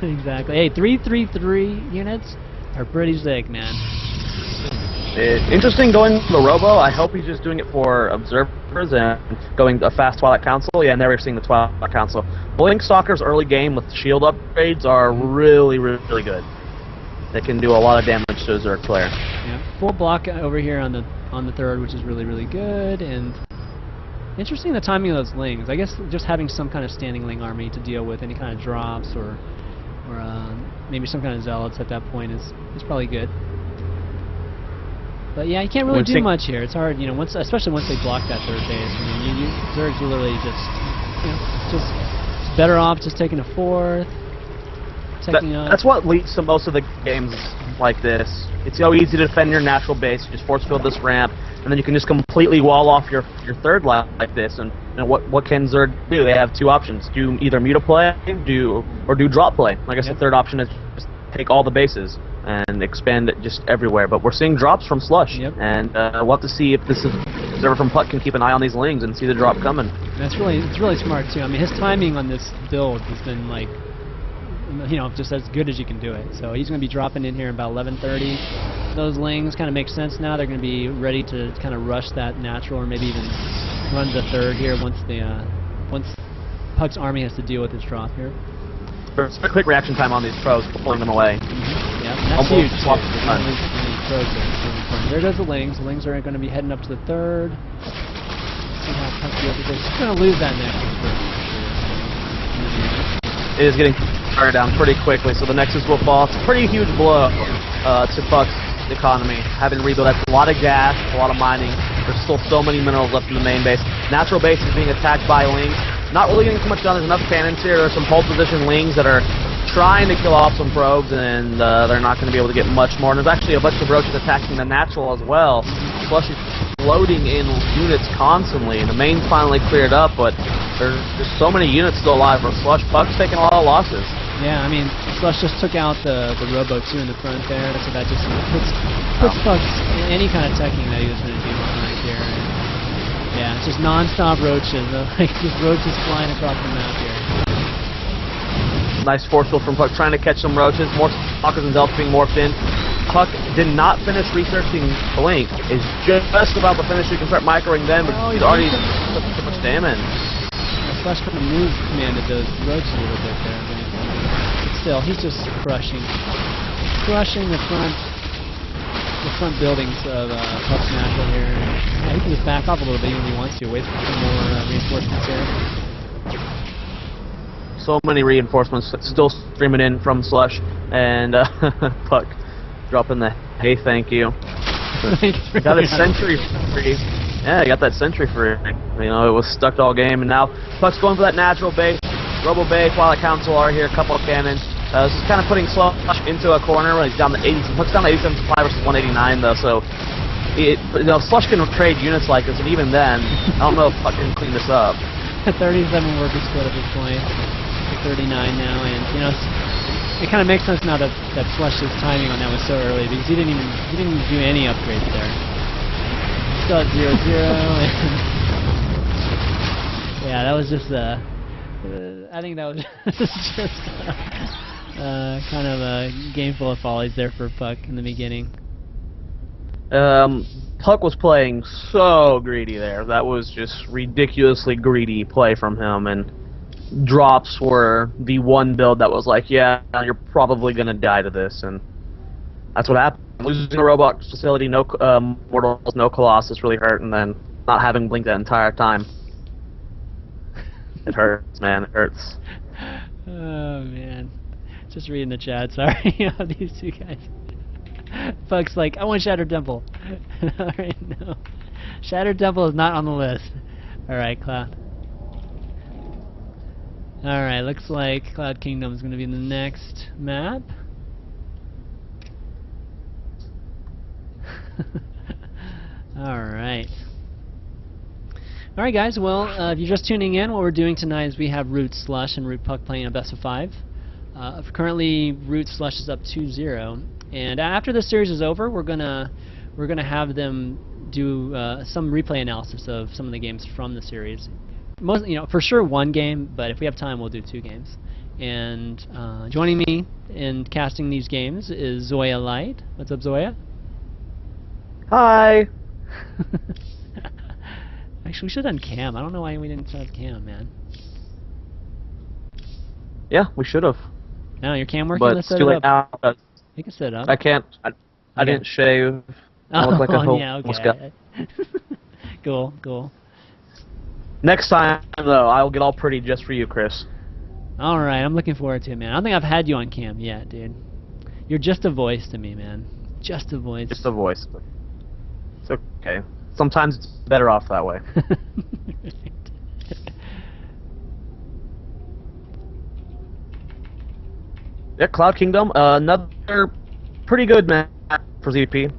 Exactly. Hey, 333 units are pretty sick, man. Interesting going to the Robo. I hope he's just doing it for observers and going a fast Twilight Council. Yeah, never seeing the Twilight Council. Blink Stalker's early game with shield upgrades are really, really good. They can do a lot of damage to a Zerg player. Yeah, full block over here on the third, which is really, really good. And interesting the timing of those lings. I guess just having some kind of standing ling army to deal with any kind of drops or maybe some kind of zealots at that point is probably good. But yeah, you can't really do much here. It's hard, you know, especially once they block that third base. I mean, Zerg's literally just better off just taking a fourth. That's what leads to most of the games like this. It's so easy to defend your natural base. You just force field this ramp, and then you can just completely wall off your third line like this. And what can Zerg do? They have two options: do either muta play, do drop play. I guess the third option is just take all the bases and expand it just everywhere. But we're seeing drops from Slush, and we'll have to see if this observer from Puck can keep an eye on these lings and see the drop coming. It's really smart too. I mean, his timing on this build has been like, you know, just as good as you can do it. So he's going to be dropping in here about 11:30. Those lings kind of make sense now. They're going to be ready to kind of rush that natural, or maybe even run the third here once Puck's army has to deal with his drop here. There's a quick reaction time on these pros, pulling them away. Yeah, that's huge. There goes the lings. The lings are going to be heading up to the third. See how Puck deals with this. He's going to lose that Nexus for sure. It is getting fired down pretty quickly, so the Nexus will fall. It's a pretty huge blow to Puck's economy. Having to rebuild, that's a lot of gas, a lot of mining. There's still so many minerals left in the main base. Natural base is being attacked by lings. Not really getting too much done. There's enough cannons here. There's some hold position lings that are trying to kill off some probes, and they're not going to be able to get much more. And there's actually a bunch of roaches attacking the natural as well. Slush is loading in units constantly. The main's finally cleared up, but there's just so many units still alive for Slush. Puck's taking a lot of losses. Yeah, I mean, Slush just took out the Robo 2 in the front there, so that just puts Puck in any kind of teching that he was going to do behind here. Yeah, it's just non-stop roaches, like just roaches flying across the map here. Nice force field from Puck, trying to catch some roaches. More stalkers and Zelts being morphed in. Puck did not finish researching Blink. Is just about to finish. You can start microing them, but he's already put so much damage. Slush kind of commanded those roaches a little bit there, but still, he's just crushing the front buildings of Puck's natural here. Yeah, he can just back off a little bit when he wants to, wait for some more reinforcements here. So many reinforcements still streaming in from Slush, and Puck dropping the hey, thank you. Got a sentry free. Yeah, got that sentry free. You know, it was stuck all game, and now Puck's going for that natural base. Robo Bay, Twilight Council are here, a couple of cannons. This is kind of putting Slush into a corner when he's down to 80. Puck's down to 87 supply versus 189 though, so Slush can trade units like this, and even then, I don't know if Puck can clean this up. 37 worker split at this point. 39 now, and you know, it kind of makes sense now that Slush's timing on that was so early, because he didn't even do any upgrades there. Still at 0-0, and yeah, that was just I think that was just kind of a game full of follies there for Puck in the beginning. Puck was playing so greedy there. That was just ridiculously greedy play from him, and drops were the one build that was like, yeah, you're probably going to die to this, and that's what happened. Losing a robot facility, no Mortals, no Colossus really hurt, and then not having Blink that entire time. It hurts, man, it hurts. Oh, man. Just reading the chat, sorry, these two guys. Puck's like, I want Shattered Temple. Alright, no. Shattered Temple is not on the list. Alright, Cloud. Alright, looks like Cloud Kingdom is going to be the next map. Alright. Alright guys, well, if you're just tuning in, what we're doing tonight is we have ROOTSlush and ROOTPuck playing a best of 5. Currently, ROOTSlush is up 2-0, and after this series is over, we're gonna have them do some replay analysis of some of the games from the series. Most, you know, for sure one game, but if we have time, we'll do 2 games. And joining me in casting these games is ZoiaLight. What's up, Zoya? Hi. Actually, we should have done cam. I don't know why we didn't have cam, man. Yeah, we should have. No, your cam working? But Let's it's set too it late up. now. You can set it up. I can't. I Okay. didn't shave. I look like a yeah, homeless guy. okay. Cool, cool. Next time, though, I'll get all pretty just for you, Chris. Alright, I'm looking forward to it, man. I don't think I've had you on cam yet, dude. You're just a voice to me, man. Just a voice. Just a voice. It's okay. Sometimes it's better off that way. Yeah, Cloud Kingdom, another pretty good map for ZP.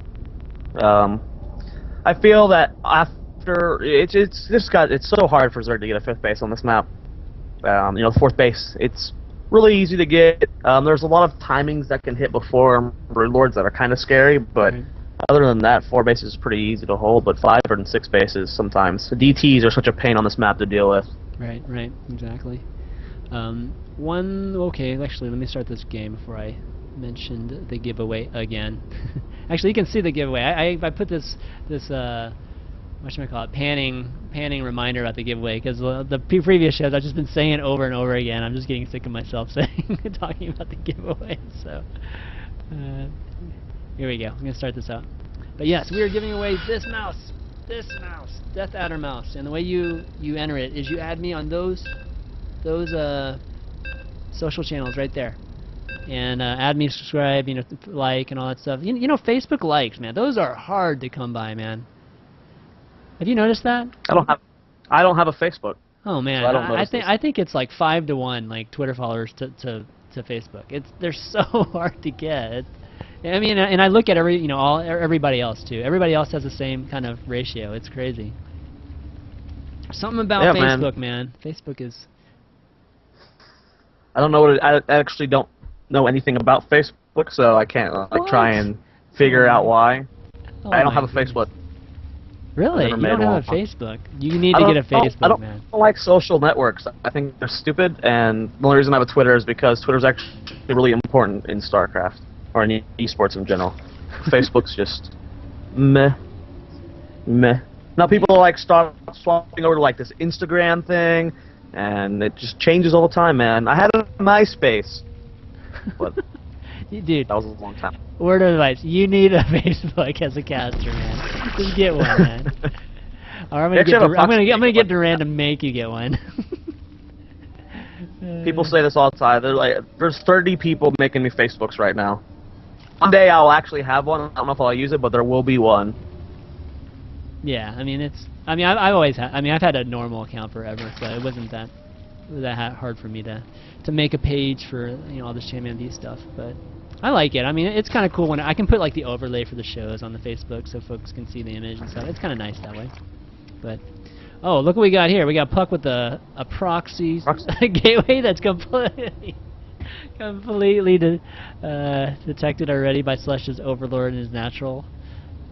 I feel that after it's so hard for Zerg to get a 5th base on this map. You know, the 4th base, it's really easy to get. There's a lot of timings that can hit before Broodlords that are kind of scary, but other than that, 4 bases is pretty easy to hold. But 5 and 6 bases sometimes. The DTs are such a pain on this map to deal with. Right, exactly. Okay, actually, let me start this game before I mentioned the giveaway again. Actually, you can see the giveaway. I put this what should I call it, panning reminder about the giveaway, because the previous shows I've just been saying it over and over again. I'm just getting sick of myself saying talking about the giveaway. So here we go. I'm gonna start this out. But yes, we are giving away this mouse, Death Adder mouse, and the way you enter it is you add me on those social channels right there, and add me, subscribe, you know, like, and all that stuff. You know, Facebook likes, man, those are hard to come by, man. Have you noticed that? I don't have a Facebook. Oh man, so I think it's like 5 to 1, like Twitter followers to Facebook. They're so hard to get. I mean, and I look at everybody else too. Everybody else has the same kind of ratio. It's crazy. Something about Facebook, man. Facebook is. I don't know what I actually don't know anything about Facebook, so I can't try and figure out why. I don't have a Facebook. Really? You don't have a Facebook? You need to get a Facebook, man. I don't like social networks. I think they're stupid, and the only reason I have a Twitter is because Twitter's actually really important in StarCraft, or in esports in general. Facebook's just meh. Now people like start swapping over to like this Instagram thing, and it just changes all the time, man. I had a MySpace, but dude, that was a long time. Word of advice: you need a Facebook as a caster, man. Just get one, man. Or I'm gonna get Duran to make you get one. People say this all the time. They're like, there's 30 people making me Facebooks right now. One day I'll actually have one. I don't know if I'll use it, but there will be one. Yeah, I mean I've always had. I mean I've had a normal account forever, so it wasn't that hard for me to make a page for all this ChanmanV stuff. But I like it. I mean it's kind of cool when I can put like the overlay for the shows on the Facebook, so folks can see the image and stuff. It's kind of nice that way. But oh, look what we got here. We got Puck with a proxy gateway that's completely detected already by Slush's Overlord and his natural.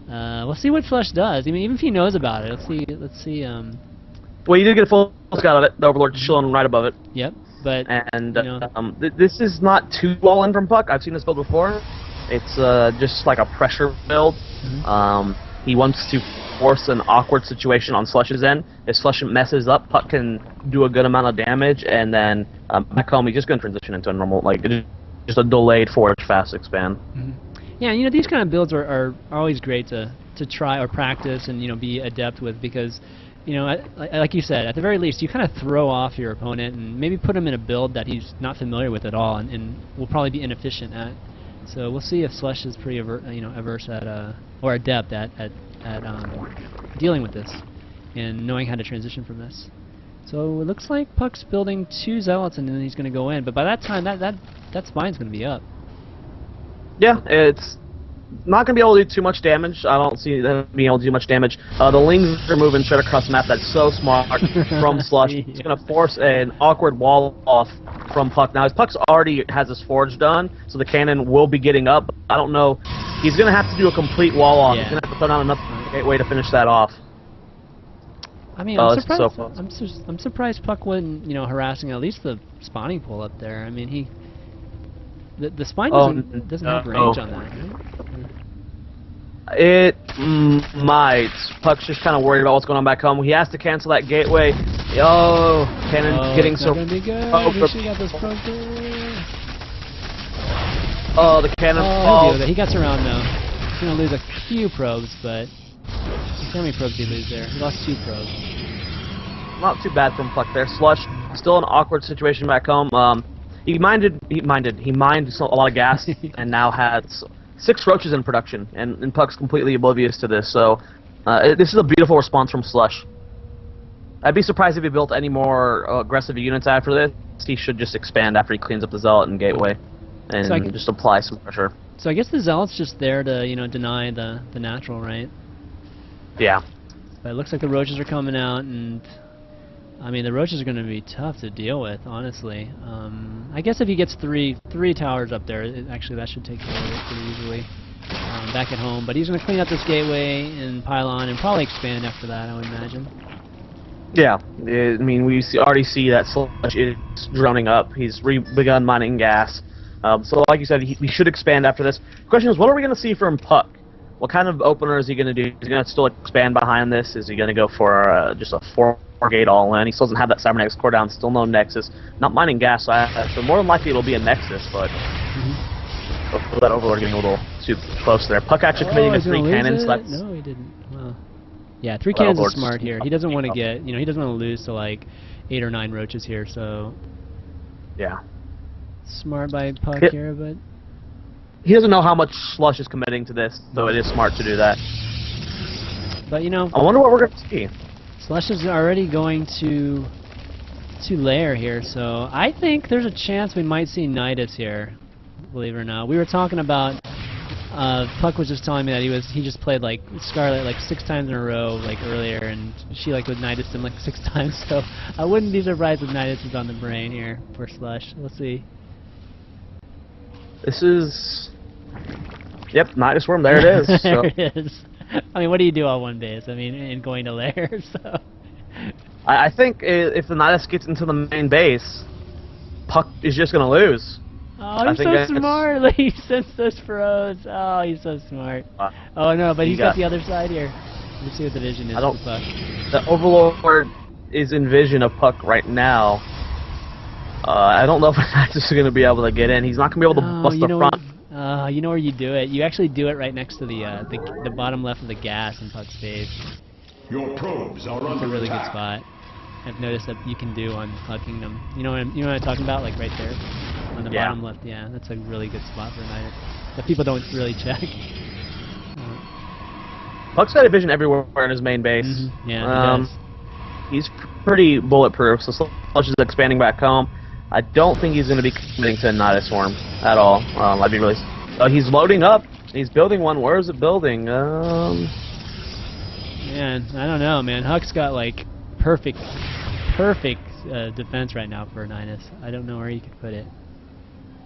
We'll see what Slush does. I mean, even if he knows about it, let's see. Well, you did get a full scout of it. The Overlord chilling right above it. Yep, but this is not too well in from Puck. I've seen this build before. It's just like a pressure build. He wants to force an awkward situation on Slush's end. If Slush messes up, Puck can do a good amount of damage, and then back home he's just going to transition into a normal, like just a delayed forge fast expand. Yeah, these kind of builds are always great to try or practice and be adept with, because like you said, at the very least you kind of throw off your opponent and maybe put him in a build that he's not familiar with at all and will probably be inefficient at. So we'll see if Slush is pretty averse at or adept at dealing with this and knowing how to transition from this. So it looks like Puck's building 2 zealots and then he's going to go in, but by that time that spine's going to be up. Yeah, it's not going to be able to do too much damage. I don't see them being able to do much damage. The Lings are moving straight across the map. That's so smart from Slush. It's going to force an awkward wall off from Puck. Now, his Puck's already has his forge done, so the cannon will be getting up. I don't know. He's going to have to do a complete wall off. Yeah. He's going to have to put on enough way to finish that off. I mean, I'm surprised Puck wasn't, harassing at least the spawning pool up there. I mean, the spine doesn't have range on that, right? It might. Puck's just kind of worried about what's going on back home. He has to cancel that gateway. Oh, Cannon getting so. Gonna be good. Oh, Got those probes there. Oh, the Cannon He'll falls. deal with it. He got around though. He's gonna lose a few probes, but how many probes did he lose there? He lost 2 probes. Not too bad from Puck there. Slush still an awkward situation back home. He mined a lot of gas and now has 6 roaches in production, and Puck's completely oblivious to this. So this is a beautiful response from Slush. I'd be surprised if he built any more aggressive units after this. He should just expand after he cleans up the Zealot and Gateway, and just apply some pressure. So I guess the Zealot's just there to deny the natural, right? Yeah. But it looks like the roaches are coming out, and I mean the roaches are going to be tough to deal with, honestly. I guess if he gets three towers up there, actually that should take care of it pretty easily. Back at home, but he's going to clean up this gateway and pylon and probably expand after that, I would imagine. Yeah, I mean we already see that Slush is droning up. He's begun mining gas. So like you said, he should expand after this. The question is, what are we going to see from Puck? What kind of opener is he going to do? Is he going to still expand behind this? Is he going to go for just a 4-gate all-in? He still doesn't have that Cybernetics core down, still no Nexus. Not mining gas, so more than likely it'll be a Nexus, but that Overlord getting a little too close there. Puck actually committing to 3 cannons. So no, he didn't. Well, yeah, 3 cannons is smart here. He doesn't want to get, he doesn't want to lose to like 8 or 9 roaches here, so... Yeah. Smart by Puck here, but... He doesn't know how much Slush is committing to this, so it is smart to do that. But I wonder what we're going to see. Slush is already going to lair here, so I think there's a chance we might see Nidus here, believe it or not. We were talking about, Puck was just telling me that he just played like Scarlet like 6 times in a row like earlier, and she like would Nidus him like 6 times, so I wouldn't be surprised if Nidus is on the brain here for Slush. We'll see. This is... Yep, Nidus Worm, there it is. There it is. I mean, what do you do on one base? I mean, in going to lair, so... I think if the Nidus gets into the main base, Puck is just going to lose. Oh, he's so smart! Like, he sends those throws. Oh, he's so smart. Oh, no, but he's got the other side here. Let's see what the vision is for Puck. The Overlord is in vision of Puck right now. I don't know if Nidus is going to be able to get in. He's not going to be able to bust the front. You know where you do it? You actually do it right next to the bottom left of the gas in Puck's face. Your probes are That's a really good spot. I've noticed that you can do on Puck Kingdom. You know what I'm talking about? Like right there on the bottom left. Yeah, that's a really good spot for Nidus. But people don't really check. Puck's got a vision everywhere in his main base. Yeah, he does. He's pretty bulletproof, so Slush is expanding back home. I don't think he's going to be committing to a Nidus Swarm at all. I'd be really... he's loading up. He's building one. Where is it building? Man, I don't know, man. Huck's got, like, perfect defense right now for Nidus. I don't know where he could put it.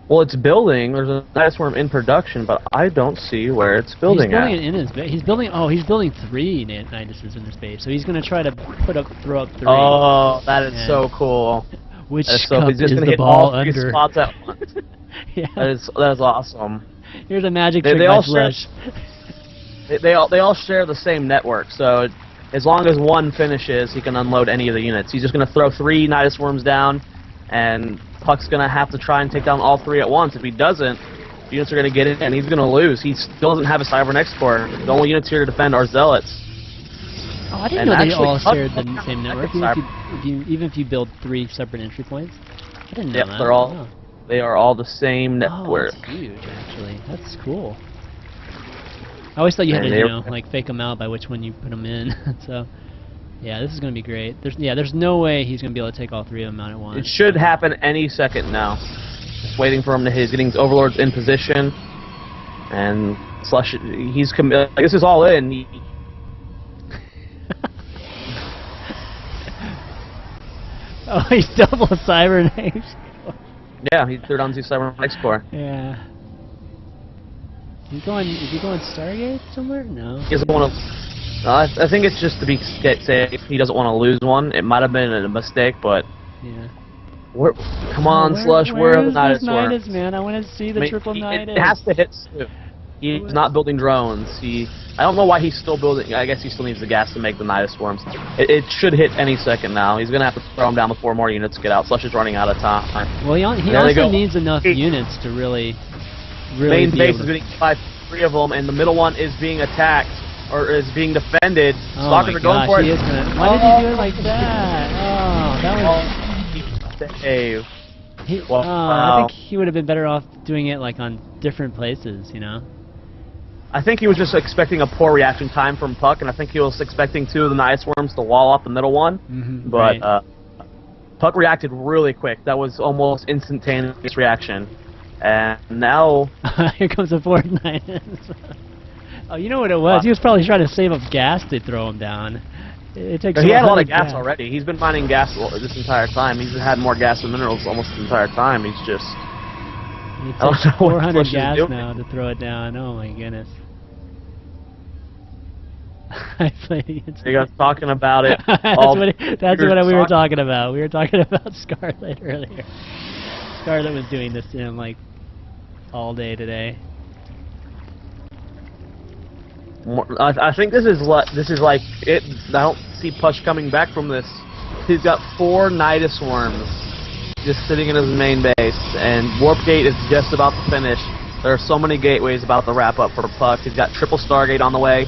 Well, it's building. There's a Nidus Swarm in production, but I don't see where it's building at. He's building it in his base. He's building 3 Niduses in his base, so he's going to try to throw up 3. Oh, that is so cool. Which so he's just is gonna the hit ball all 3 under? spots at once. Yeah. That is awesome. Here's a magic trick by Slush. They all share the same network, so as long as one finishes, he can unload any of the units. He's just gonna throw 3 Nidus Worms down, and Puck's gonna have to try and take down all 3 at once. If he doesn't, units are gonna get in, and he's gonna lose. He still doesn't have a Cybernetics core. The only units here to defend are Zealots. Oh, I didn't know they all shared the same network. Even if you build 3 separate entry points, I didn't know that. They are all the same network. Oh, that's huge, actually. That's cool. I always thought you had to, like fake them out by which one you put them in. So, yeah, this is gonna be great. There's no way he's gonna be able to take all 3 of them out at once. It should happen any second now. Just waiting for him to hit. He's getting his Overlords in position, and Slush. This is all in. Oh, he's double Cybernetics. Yeah, he threw down 2 Cybernetics core. Yeah. Is he going Stargate somewhere? No. He doesn't want to. I think it's just to get safe. He doesn't want to lose one. It might have been a mistake, but. Yeah. Come on, Slush. Where are the Nidus Nidus, man? I want to see the triple Nidus. It has to hit soon. He's not building drones. I don't know why he's still building. I guess he still needs the gas to make the Nidus Swarms. It should hit any second now. He's gonna have to throw him down with 4 more units to get out. Slush is running out of time. Well, he also needs enough units to really Main be base able is to... getting by 3 of them, and the middle one is being attacked or is being defended. Oh Stalkers my are going gosh, for it. he is gonna... Why did he do it like that? Oh, that was... Save. I Wow. think he would have been better off doing it like on different places, you know? I think he was just expecting a poor reaction time from Puck, and I think he was expecting 2 of the Nidus Swarms to wall off the middle one. But right. Puck reacted really quick. That was almost instantaneous reaction. And now... Here comes a Fortnite. Oh, you know what it was? He was probably trying to save up gas to throw him down. It takes he had a lot of gas already. He's been mining gas this entire time. He's had more gas and minerals almost the entire time. He's just... It I don't takes know what 400 Slush is gas doing. now to throw it down. Oh my goodness. I played against... You guys talking about it. That's what we were talking about. We were talking about Scarlet earlier. Scarlet was doing this to him like all day today. I think this is like it. I don't see Push coming back from this. He's got 4 Nidus Swarms just sitting in his main base, and Warp Gate is just about to finish. There are so many gateways about to wrap up for Puck. He's got triple Stargate on the way.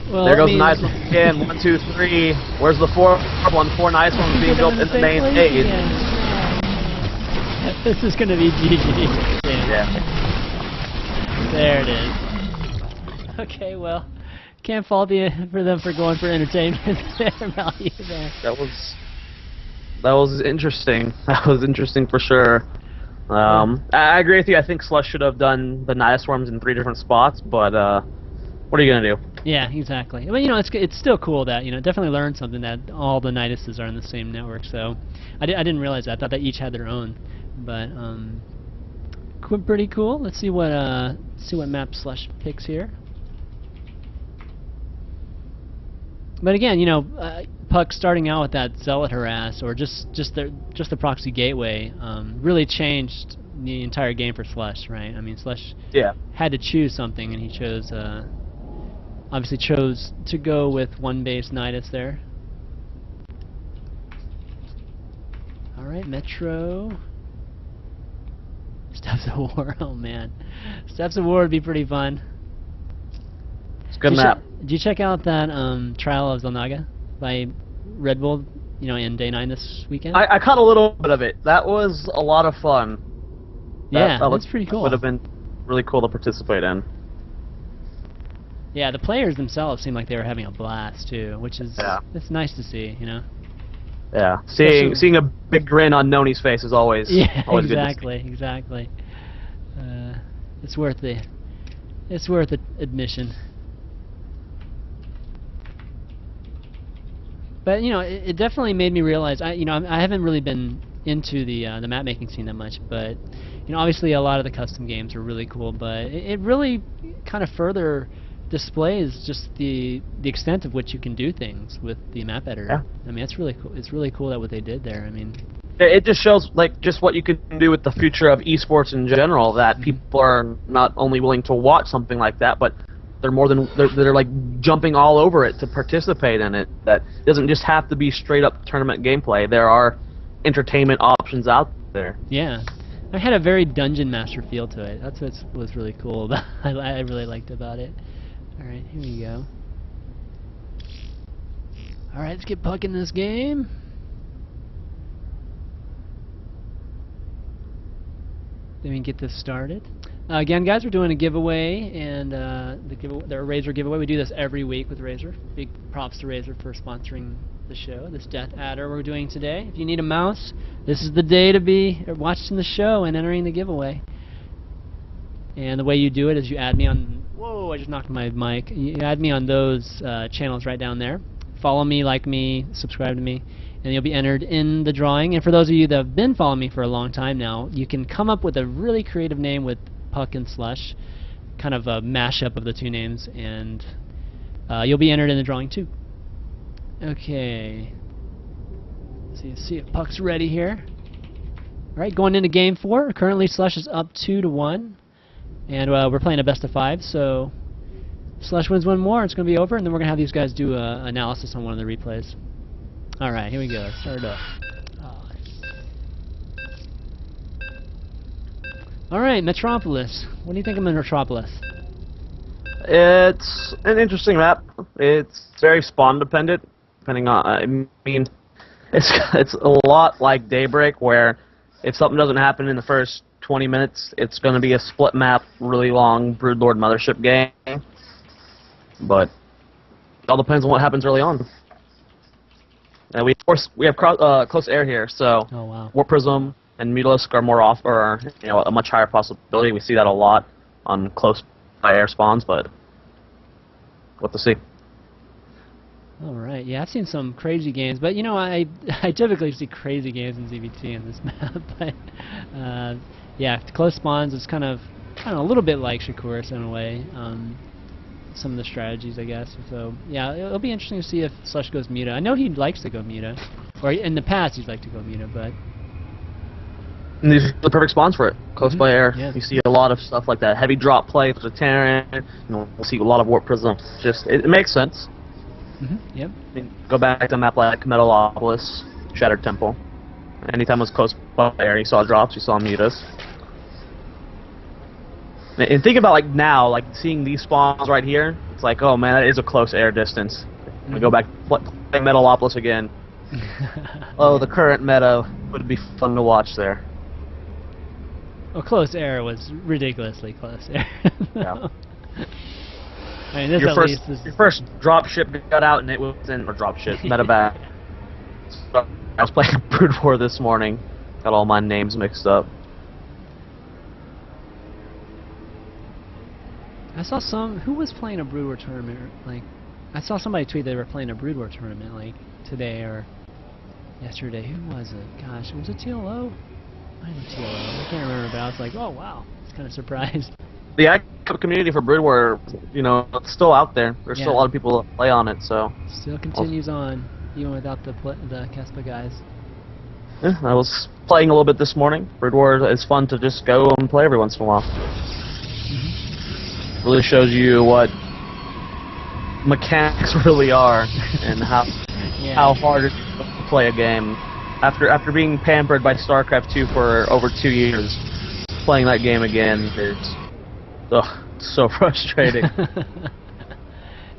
Well, There goes the Nidus Swarm again. 1, 2, 3. Where's the 4th one? 4 Nidus Swarms being built in the main base. This is gonna be GG. Yeah. There it is. Okay, well, can't fault for them for going for entertainment value there. That was interesting. That was interesting for sure. I agree with you. I think Slush should have done the Nidus Swarms in 3 different spots, but what are you gonna do? Yeah, exactly. I mean, you know, it's still cool that, you know, definitely learned something that all the Niduses are in the same network. So I didn't realize that. I thought they each had their own, but pretty cool. Let's see what map Slush picks here. But again, you know, Puck starting out with that Zealot harass or just the proxy gateway really changed the entire game for Slush, right? I mean, Slush had to choose something, and he chose obviously chose to go with 1 base Nidus there. All right, Metro. Steps of War. Oh man, Steps of War would be pretty fun. It's a good map. Did you check out that Trial of Zelnaga by Red Bull, you know, in day 9 this weekend? I caught a little bit of it. That was a lot of fun. Yeah, that's pretty cool. Would have been really cool to participate in. Yeah, the players themselves seemed like they were having a blast too, which is it's nice to see, you know. Yeah, seeing a big grin on Noni's face is always good to see. Exactly. It's worth admission. But you know, it definitely made me realize I haven't really been into the map making scene that much, but you know, obviously a lot of the custom games are really cool, but it really kind of further displays just the extent of which you can do things with the map editor. Yeah. I mean, it's really cool. It's really cool that what they did there. I mean, it just shows like just what you can do with the future of esports in general. That people are not only willing to watch something like that, but they're like jumping all over it to participate in it. That doesn't just have to be straight up tournament gameplay. There are entertainment options out there. Yeah. It had a very Dungeon Master feel to it. That's what was really cool about I really liked about it. Alright, here we go. Alright, let's get Puck in this game. Then we can get this started. Again, guys, we're doing a giveaway, and the Razor giveaway. We do this every week with Razor. Big props to Razor for sponsoring the show, this Death Adder we're doing today. If you need a mouse, this is the day to be watching the show and entering the giveaway. And the way you do it is you add me on... Whoa, I just knocked my mic. You add me on those channels right down there. Follow me, like me, subscribe to me, and you'll be entered in the drawing. And for those of you that have been following me for a long time now, you can come up with a really creative name with Puck and Slush, kind of a mashup of the 2 names, and you'll be entered in the drawing too. Okay. See if Puck's ready here. Alright, going into game 4. Currently Slush is up 2-1. And we're playing a best of 5, so Slush wins one more, it's going to be over, and then we're going to have these guys do an analysis on one of the replays. Alright, here we go. Start it up. Alright, Metropolis. What do you think of Metropolis? It's an interesting map. It's very spawn dependent, depending on. I mean, it's a lot like Daybreak, where if something doesn't happen in the first 20 minutes, it's going to be a split map, really long Broodlord Mothership game. But it all depends on what happens early on. And we have close air here, so Oh, wow. Warp Prism and Mutalisk are more off, or a much higher possibility. We see that a lot on close by air spawns, but what to see. Alright, yeah, I've seen some crazy games, but I typically see crazy games in ZVT in this map, but yeah, close spawns is kind of a little bit like Shakuris in a way. Some of the strategies, I guess. So yeah, it'll be interesting to see if Slush goes Muta. I know he likes to go Muta, or in the past he's liked to go Muta, but And these are the perfect spawns for it. Close by air. Yeah. You see a lot of stuff like that. Heavy drop play with the Terran. We'll see a lot of Warp Prism. Just it makes sense. Yep. I mean, go back to a map like Metalopolis, Shattered Temple. Anytime it was close by air, you saw drops, you saw mutas. And think about now, seeing these spawns right here. It's like, oh man, that is a close air distance. We go back play Metalopolis again. Oh, the current meta would be fun to watch there. Well, close air was ridiculously close air. Yeah. I mean, this Your at first, least is your first drop ship got out and it was in, or drop ship, medevac. So, I was playing Brood War this morning. Got all my names mixed up. I saw who was playing a Brood War tournament, I saw somebody tweet they were playing a Brood War tournament, today or yesterday. Who was it? Gosh, was it TLO? I know TLO. I can't remember, but I was like, oh wow, I was kind of surprised. The active community for Brood War, it's still out there. There's still a lot of people that play on it, so. Still continues on, even without the Kespa guys. Yeah, I was playing a little bit this morning. Brood War is fun to just go and play every once in a while. Really shows you what mechanics really are and how hard it is to play a game. After being pampered by StarCraft 2 for over 2 years, playing that game again is so frustrating.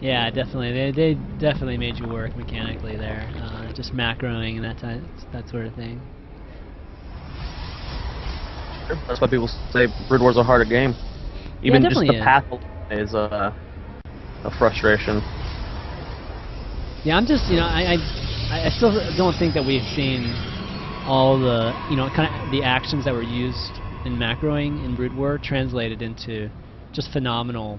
Yeah, definitely. They definitely made you work mechanically there, just macroing and that sort of thing. That's why people say Brood War's a harder game. Even just the is. path is a frustration. Yeah, I'm just, I still don't think that we've seen all the, kind of the actions that were used in macroing in Brood War translated into just phenomenal,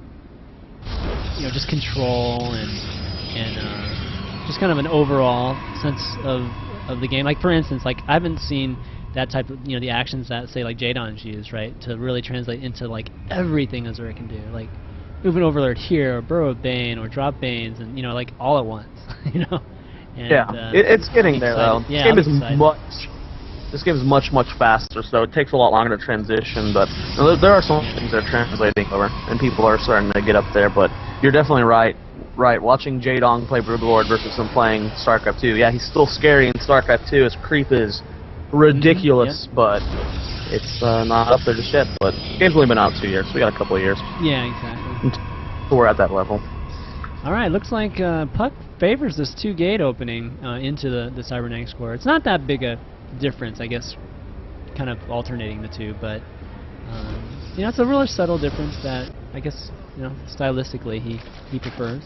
just control and just kind of an overall sense of the game. Like for instance, I haven't seen that type of, the actions that say Jadon's used, right, to really translate into everything Azura can do, move an Overlord here, or Burrow of Bane, or drop Banes, and all at once, And, yeah, it's getting there though. Yeah, This game is much faster, so it takes a lot longer to transition. But there are some things that are translating over, and people are starting to get up there. But you're definitely right. Watching Jadong play Brood Lord versus him playing StarCraft 2. Yeah, he's still scary in StarCraft 2. His creep is ridiculous, but it's not up there just yet. But the game's only been out 2 years, so we got a couple of years. Yeah, exactly. So we're at that level. All right, looks like Puck favors this 2-gate opening into the Cybernetic score. It's not that big a difference, I guess, kind of alternating the two, but it's a really subtle difference that I guess stylistically he prefers.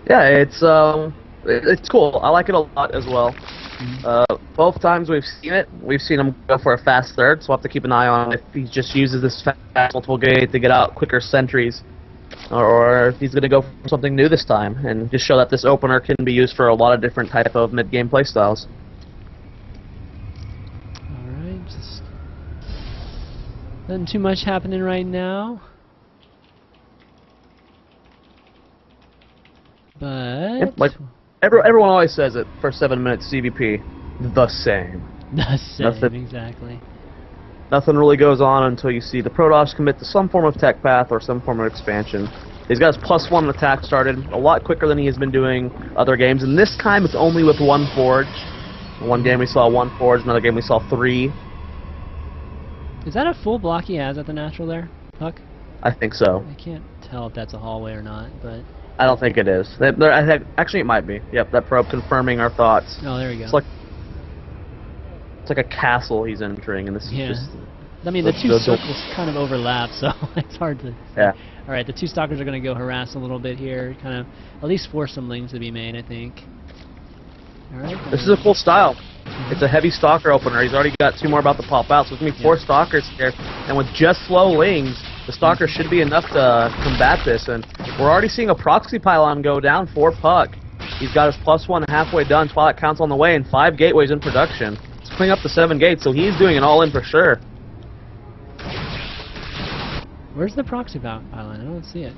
Yeah, it's cool. I like it a lot as well. Both times we've seen him go for a fast third, so we'll have to keep an eye on if he just uses this fast multiple gate to get out quicker sentries, or if he's going to go for something new this time and just show that this opener can be used for a lot of different type of mid-game playstyles. Alright, just nothing too much happening right now. But Everyone always says it, first 7 minutes CVP, the same. The same, Nothing. exactly. Nothing really goes on until you see the Protoss commit to some form of tech path or some form of expansion. He's got his +1 attack started a lot quicker than he has been doing other games, and this time it's only with 1 forge. One game we saw 1 forge, another game we saw 3. Is that a full block he has at the natural there, Puck? I think so. I can't tell if that's a hallway or not, but... I don't think it is. Actually, it might be. Yep, that probe confirming our thoughts. Oh, there we go. It's like a castle he's entering, and this is just... I mean, the two circles kind of overlap, so it's hard to... Yeah. Alright, the 2 stalkers are going to go harass a little bit here, kind of at least force some lings to be made, I think. Alright. This is a full style. It's a heavy stalker opener. He's already got 2 more about to pop out, so it's going to be 4 stalkers here. And with just slow lings, the stalker should be enough to combat this. And we're already seeing a proxy pylon go down for Puck. He's got his +1 halfway done, Twilight Council on the way, and 5 gateways in production. He's putting up the 7 gates, so he's doing it all in for sure. Where's the proxy pylon? I don't see it.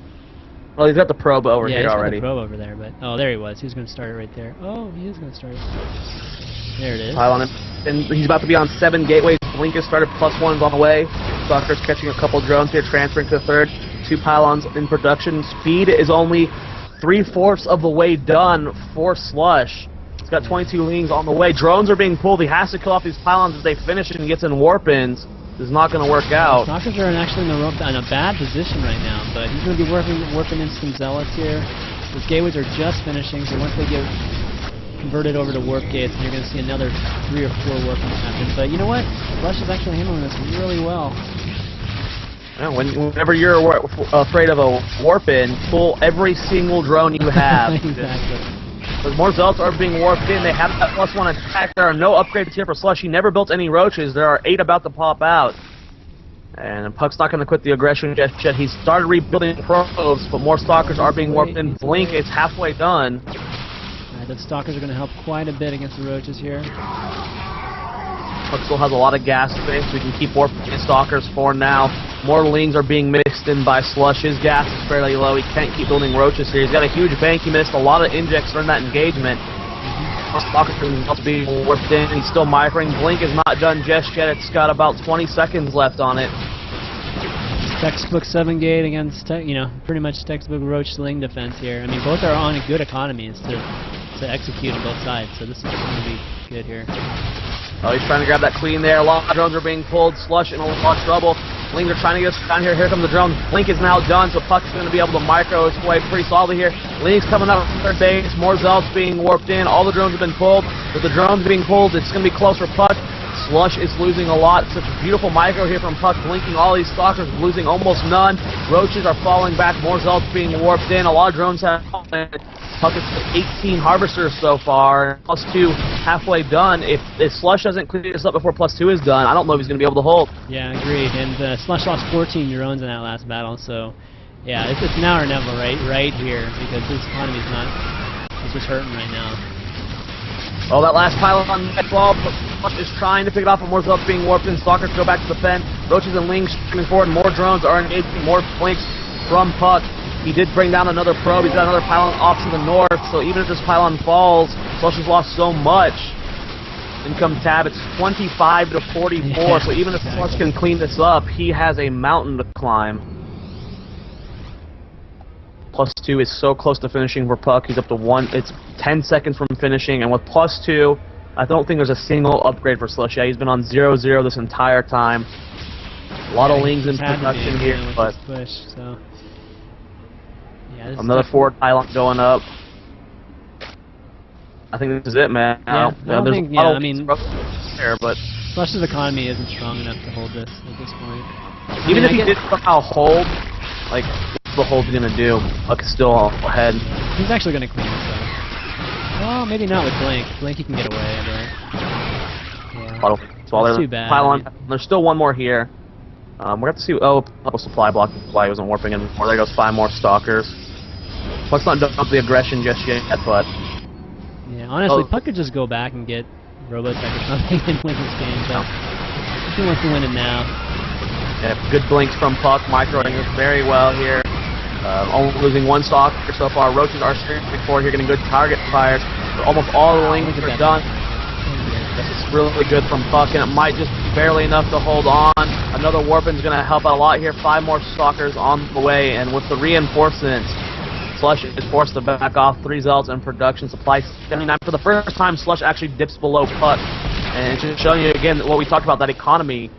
Well, he's got the probe over here already. Yeah, he's got the probe over there, but... Oh, there he was. He was going to start it right there. Oh, he is going to start it. There it is. Pylon, and he's about to be on 7 gateways. Blink has started, +1's on the way. Stalker's catching a couple drones here, transferring to the 3rd. 2 pylons in production. Speed is only 3/4 of the way done for Slush. He's got 22 lings on the way. Drones are being pulled. He has to kill off these pylons as they finish and he gets in warp-ins. This is not going to work out. Stalkers are actually in a bad position right now, but he's going to be warping in some zealots here. His gateways are just finishing, so once they get converted over to warp gates, you're going to see another 3 or 4 warpings happen. But you know what? Slush is actually handling this really well. Yeah, whenever you're afraid of a warp-in, pull every single drone you have. Exactly. But more zealots are being warped in. They have that +1 attack. There are no upgrades here for Slush. He never built any roaches. There are 8 about to pop out. And Puck's not going to quit the aggression just yet. He's started rebuilding probes, but more stalkers are being warped in. Blink is halfway done. Alright, the stalkers are going to help quite a bit against the roaches here. Puck still has a lot of gas space. We can keep warping in stalkers for now. More lings are being mixed in by Slush. His gas is fairly low. He can't keep building roaches here. He's got a huge bank. He missed a lot of injects during that engagement. Stalkers are being warped in. He's still microing. Blink is not done just yet. It's got about 20 seconds left on it. Textbook 7 gate against, pretty much textbook roach ling defense here. I mean, both are on good economies to execute on both sides, so this is going to be good here. Oh, he's trying to grab that queen there. A lot of drones are being pulled. Slush in a lot of trouble. Lings are trying to get us down here. Here comes the drone. Blink is now done, so Puck's going to be able to micro his way pretty solidly here. Lings coming out of 3rd base. More zealots being warped in. All the drones have been pulled. With the drones being pulled, it's going to be close for Puck. Slush is losing a lot. Such a beautiful micro here from Puck, blinking all these stalkers, losing almost none. Roaches are falling back. More zealots being warped in. A lot of drones have fallen. Puck is 18 harvesters so far. +2 halfway done. If Slush doesn't clean this up before +2 is done, I don't know if he's going to be able to hold. Yeah, agreed. And Slush lost 14 drones in that last battle, so yeah, it's now or never right here because his economy's not. It's just hurting right now. Oh, that last pylon on the ball. Slush is trying to pick it off, but more zealots being warped in. Stalkers go back to the pen. Roaches and lings coming forward. More drones are engaging. More blinks from Puck. He did bring down another probe. He's got another pylon off to the north, so even if this pylon falls, Slush has lost so much. Income tab, it's 25 to 44, yeah, so even if Slush can clean this up, he has a mountain to climb. +2 is so close to finishing for Puck. He's up to 1. It's 10 seconds from finishing, and with +2, I don't think there's a single upgrade for Slush. Yeah, he's been on 0-0 this entire time. A lot of lings in production here, but... Push, so. Another forward pylon going up. I think this is it, man. Yeah, I mean, there, but Slush's economy isn't strong enough to hold this at this point. Even if he did somehow hold, like, what's the hold gonna do? Puck is still ahead. He's actually gonna clean this up. Well, maybe not with Blink. Blink, he can get away, right? Yeah. That's too bad. Pylon. There's still one more here. We're gonna have to see. Oh, supply block. Supply wasn't warping anymore. There goes 5 more stalkers. Puck's not done up the aggression just yet, but... Yeah, honestly, Puck could just go back and get Robotech or something and win this game, but he wants to win it now. Yeah, good blinks from Puck, microing this very well here. Only losing 1 stalker so far. Roaches are streaming forward here, getting good target fires. Almost all the lings are done. This is really good from Puck, and it might just be barely enough to hold on. Another Warpin's going to help out a lot here. 5 more Stalkers on the way, and with the reinforcements, Slush is forced to back off. 3 Zealots in production. Supply 79. For the first time, Slush actually dips below Puck. And it's just showing you again what we talked about, that economy.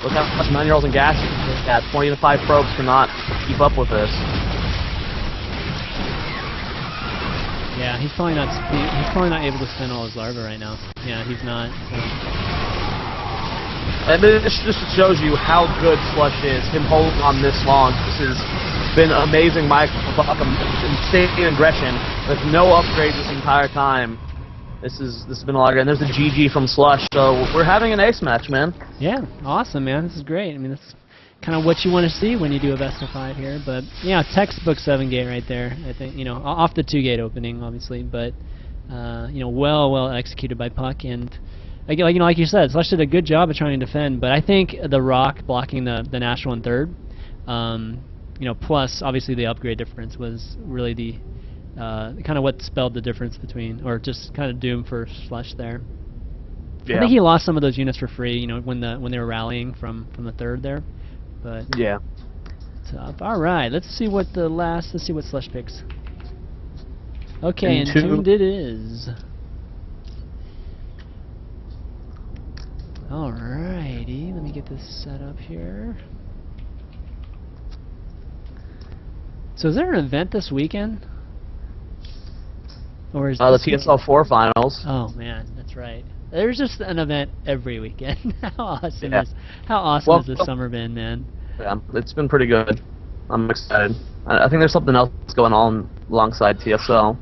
Look how much 9-year-olds and gas at 20 to 5 probes cannot keep up with this. Yeah, he's probably not able to spend all his larvae right now. Yeah, he's not. So. And this just shows you how good Slush is. Him holding on this long. This has been amazing. Insane aggression with no upgrades this entire time. This has been a lot of good. And there's a GG from Slush. So we're having an ace match, man. Yeah, awesome, man. This is great. I mean, that's kind of what you want to see when you do a best of 5 here. But yeah, textbook 7-gate right there. I think, you know, off the 2-gate opening, obviously, but you know, well executed by Puck. And like, you know, like you said, Slush did a good job of trying to defend. But I think the Rock blocking the National in 3rd, you know, plus obviously the upgrade difference was really the kind of what spelled the difference between, or just kind of doom for Slush there. Yeah. I think he lost some of those units for free, you know, when they were rallying from the 3rd there. But yeah. Tough. All right, let's see what Slush picks. Okay, Entombed it is. All righty, let me get this set up here. So is there an event this weekend? Or is the TSL 4 finals. Oh man, that's right. There's just an event every weekend. How awesome has this summer been, man? Yeah, it's been pretty good. I'm excited. I think there's something else going on alongside TSL.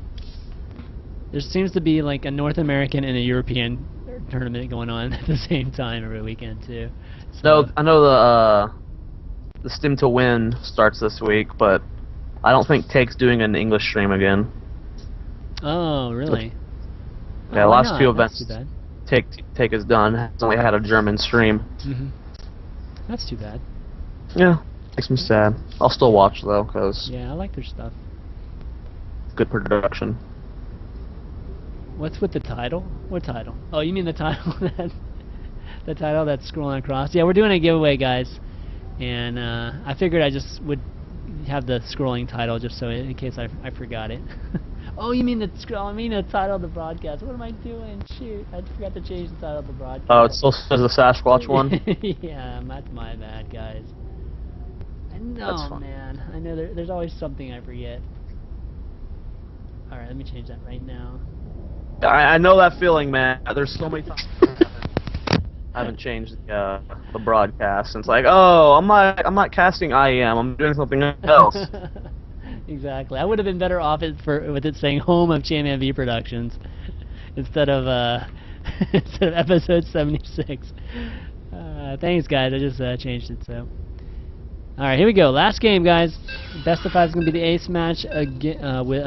There seems to be like a North American and a European tournament going on at the same time every weekend too. So no, I know the Stim to Win starts this week, but I don't think Take's doing an English stream again. Oh, really? Yeah, last few events Take is done. Has only had a German stream. That's too bad. Yeah, makes me sad. I'll still watch though, cause yeah, I like their stuff. Good production. What's with the title? What title? Oh, you mean the title the title that's scrolling across? Yeah, we're doing a giveaway, guys, and I figured I just would have the scrolling title just so in case I forgot it. Oh, you mean the title of the broadcast? What am I doing? Shoot, I forgot to change the title of the broadcast. Oh, it still says the Sasquatch one. Yeah, that's my bad, guys. I know, man. I know there's always something I forget. All right, let me change that right now. I know that feeling, man. There's so many times I haven't changed the broadcast. And it's like, oh, I'm not casting IEM. I'm doing something else. Exactly. I would have been better off with it saying home of ChanmanV Productions instead of episode 76. Thanks, guys. I just changed it. So, all right, here we go. Last game, guys. Best of 5 is going to be the ace match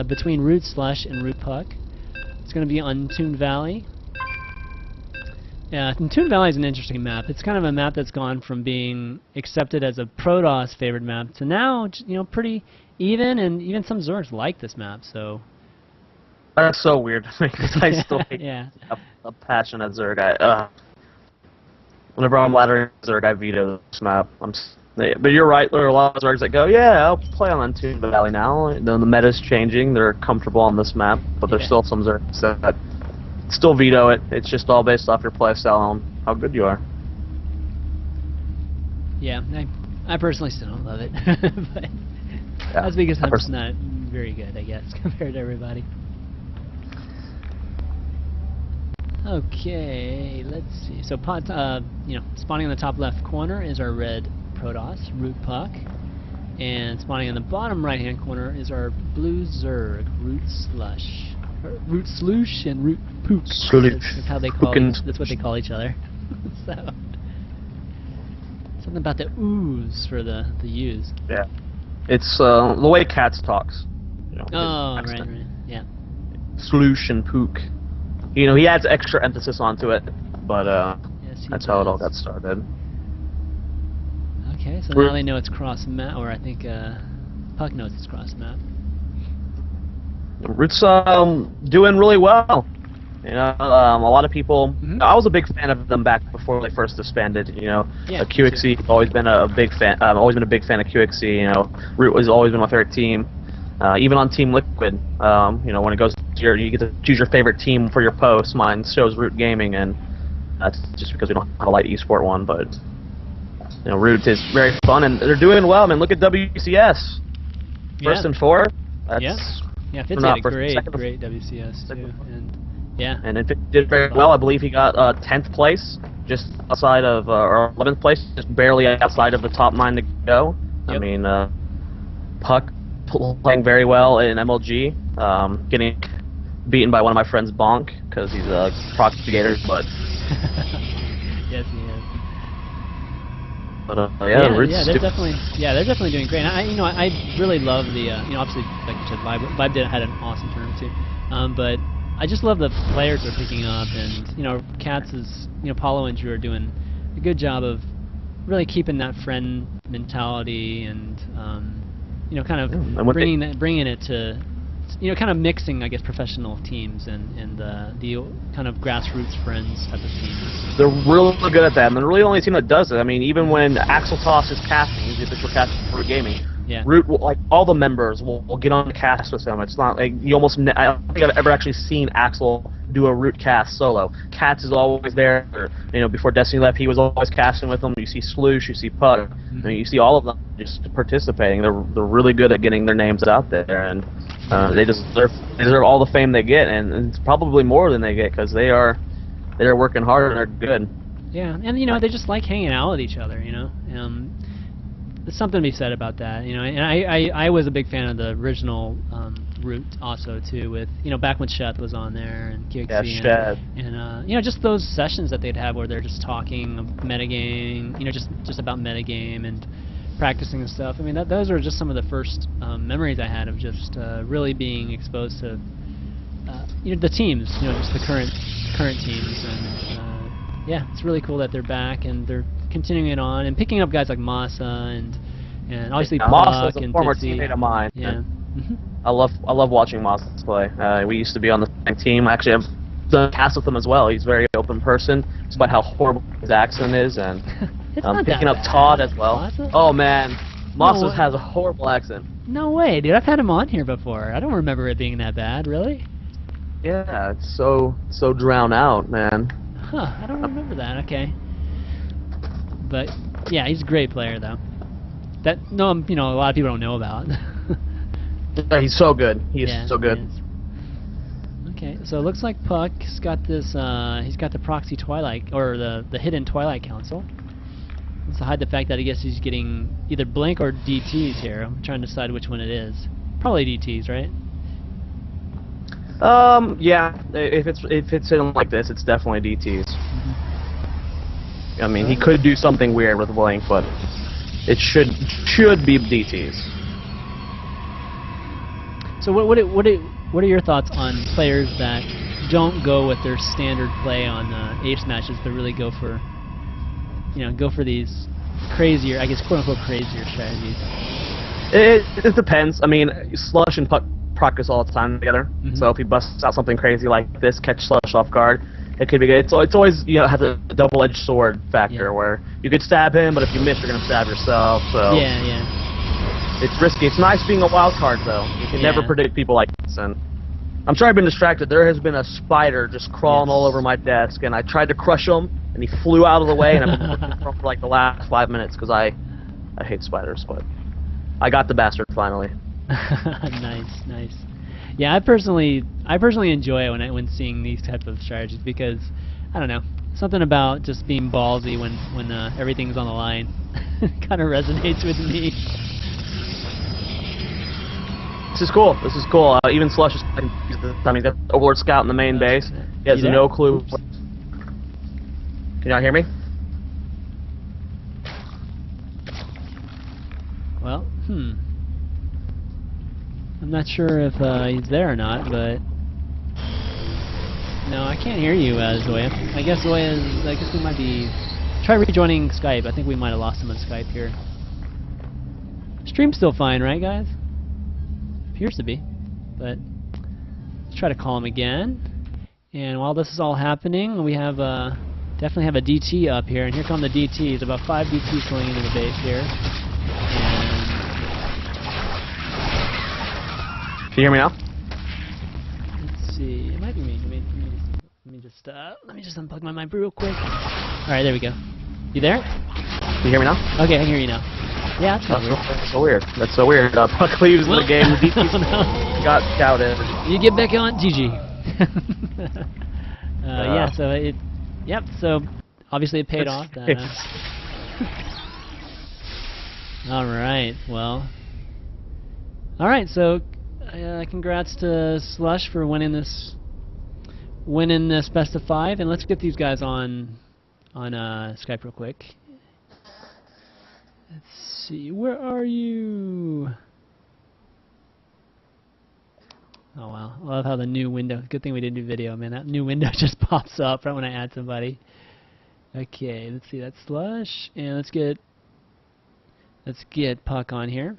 between ROOTSlush and ROOTPuck. It's going to be on Toon Valley. Yeah, Toon Valley is an interesting map. It's kind of a map that's gone from being accepted as a Protoss favored map to now, you know, pretty even, and even some Zergs like this map. So that's so weird to me because I still hate a passionate Zerg guy. Whenever I'm laddering Zerg, I veto this map. But you're right. There are a lot of Zergs that go, yeah, I'll play on Toon Valley now. The meta's changing. They're comfortable on this map, but there's still some Zergs that still veto it. It's just all based off your playstyle and how good you are. Yeah, I personally still don't love it, but that's because I'm just not very good, I guess, compared to everybody. Okay, let's see. So, you know, spawning in the top left corner is our red Protoss, ROOTPuck, and spawning in the bottom right-hand corner is our blue Zerg, ROOTSlush. ROOTSlush and ROOTPuck. That's how they call. That's what they call each other. So something about the ooze for the U's. Yeah, it's the way Cats talks. You know, oh, right, yeah. Sloosh and Pook. You know, he adds extra emphasis onto it, but yes, that's how it all got started. Okay, so now they know it's cross map, or I think Puck knows it's cross map. Root's doing really well. You know, a lot of people. I was a big fan of them back before they first disbanded. You know, Yeah, QXC. I've always been a big fan. I've always been a big fan of QXC. You know, Root has always been my favorite team. Even on Team Liquid, you know, when it goes to you get to choose your favorite team for your post. Mine shows Root Gaming, and that's just because we don't have a light esport one. But you know, Root is very fun, and they're doing well. I mean, look at WCS. First and 4. That's yeah, Fitz had a great WCS too, and yeah. And if it did very well, I believe he got 10th place, just outside of, or 11th place, just barely outside of the top 9 to go. I mean, Puck playing very well in MLG, getting beaten by one of my friends, Bonk, because he's a proxy gator, but... Yes, he is. But, they're definitely doing great. And I really love the, obviously, like you said, Vibe had an awesome tournament too. But I just love the players they're picking up, and Cats is, Paulo and Drew are doing a good job of really keeping that friend mentality, and kind of bringing it to, kind of mixing, I guess, professional teams and the kind of grassroots friends type of teams. They're really good at that, and they're really the only team that does it. I mean, even when Axel Toss is casting, he's the official caster for Gaming. Yeah. Root, like all the members, will get on the cast with him. It's not like you almost. I don't think I've ever actually seen Axel do a Root cast solo. Cats is always there. Before Destiny left, he was always casting with them. You see Sloosh, you see Puck, you see all of them just participating. They're really good at getting their names out there, and they deserve all the fame they get, and it's probably more than they get because they're working hard and they're good. Yeah, and they just like hanging out with each other. There's something to be said about that, and I was a big fan of the original Root also too, with back when Sheth was on there and QXC, and just those sessions that they'd have where they're just talking metagaming, just about metagame and practicing and stuff. I mean, those are just some of the first memories I had of just really being exposed to the teams, just the current teams, and yeah, it's really cool that they're back and they're continuing it on and picking up guys like Masa and obviously Masa is Puck a and former Fitzy. teammate of mine. Yeah. I love watching Masa play. We used to be on the same team. Actually, I've done cast with him as well. He's a very open person, despite how horrible his accent is, and picking up Todd as well. Masa? Oh man, Masa has a horrible accent. No way, dude. I've had him on here before. I don't remember it being that bad, really. Yeah, it's so drowned out, man. Huh, I don't remember that. Okay. But yeah, he's a great player though. A lot of people don't know about. Yeah, he's so good. He is so good. Okay, so it looks like Puck's got this. He's got the proxy Twilight, or the hidden Twilight Council. Let's hide the fact that I guess he's getting either Blink or DTs here. I'm trying to decide which one it is. Probably DTs, right? Yeah. If it's in like this, it's definitely DTs. I mean, he could do something weird with Blink, but it should be DTs. So what are your thoughts on players that don't go with their standard play on ace matches, but really go for these crazier, I guess, quote unquote crazier strategies? It depends. I mean, Slush and Puck practice all the time together. So if he busts out something crazy like this, catch Slush off guard, it could be good. It's always has a double-edged sword factor where you could stab him, but if you miss, you're gonna stab yourself. So it's risky. It's nice being a wild card though. You can never predict people like this. And I'm sorry I've been distracted. There has been a spider just crawling all over my desk, and I tried to crush him, and he flew out of the way, and I've been looking for him for like the last 5 minutes because I hate spiders, but I got the bastard finally. Nice. Yeah, I personally enjoy it when seeing these type of strategies because I don't know, something about just being ballsy when everything's on the line kind of resonates with me. This is cool. Even Slush is I mean, he's got Overlord Scout in the main base. He has no clue. Can y'all hear me? Well, I'm not sure if he's there or not, but no, I can't hear you, Zoia. I guess we might be. Try rejoining Skype. I think we might have lost him on Skype here. Stream's still fine, right, guys? Appears to be, but let's try to call him again. And while this is all happening, we have definitely have a DT up here, and here come the DTs. About 5 DTs going into the base here. And Can you hear me now? let's see, it might be me. Let me just unplug my mic real quick. All right, there we go. You there? Can you hear me now? Okay, I can hear you now. Yeah, that's That's so weird. That's so weird. Puck leaves the game. The DT Oh, no. got scouted. You get back on, GG. Yeah, so yep, so obviously it paid off. That, Alright, well. Alright, so congrats to Slush for winning this best of 5, and let's get these guys on Skype real quick. Let's see, where are you? Oh wow, I love how the new window, good thing we didn't do video, man, that new window just pops up right when I add somebody. Okay, let's see, that's Slush, and let's get Puck on here.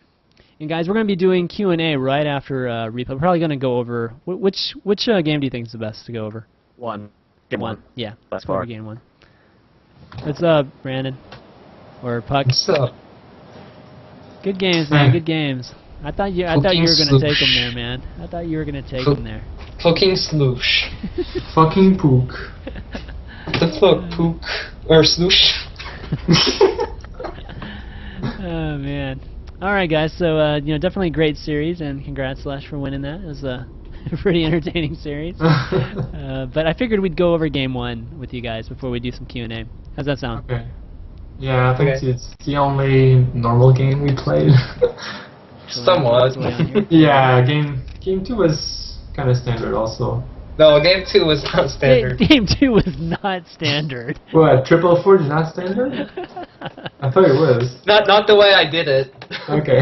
And guys, we're going to be doing Q&A right after replay. We're probably going to go over, which game do you think is the best to go over? Game one. Yeah, That's let's go over far. game 1. What's up, Brandon? Or Puck? What's up? Good games, man, good games. I thought you were going to take them there, man. I thought you were going to take them there. Fucking sloosh. Fucking pook. The fuck, pook. Or sloosh. Oh, man. Alright, guys, so, definitely a great series, and congrats, Slash, for winning that. It was a pretty entertaining series. But I figured we'd go over game 1 with you guys before we do some Q&A. How's that sound? Okay. Yeah, I think Okay. it's the only normal game we played. Somewhat. Yeah, game 2 was kind of standard also. No, game 2 was not standard. Game 2 was not standard. What, Triple Forge is not standard? I thought it was. Not the way I did it. Okay.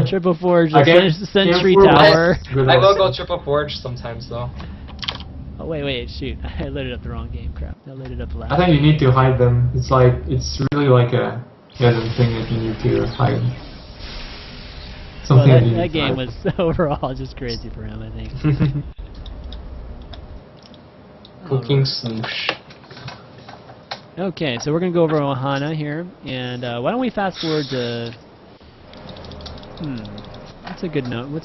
Triple Forge, Again, Sentry game 4 was Tower. good I will also. go triple forge sometimes though. Oh, wait, shoot. I loaded up the wrong game, crap. I loaded up the last I think you need to hide them. It's really like a hidden thing that you need to hide. Well, Something that you that need to game hide. was overall just crazy for him, I think. Cooking sloosh. Okay, so we're going to go over Ohana here, and why don't we fast forward to... What's a good number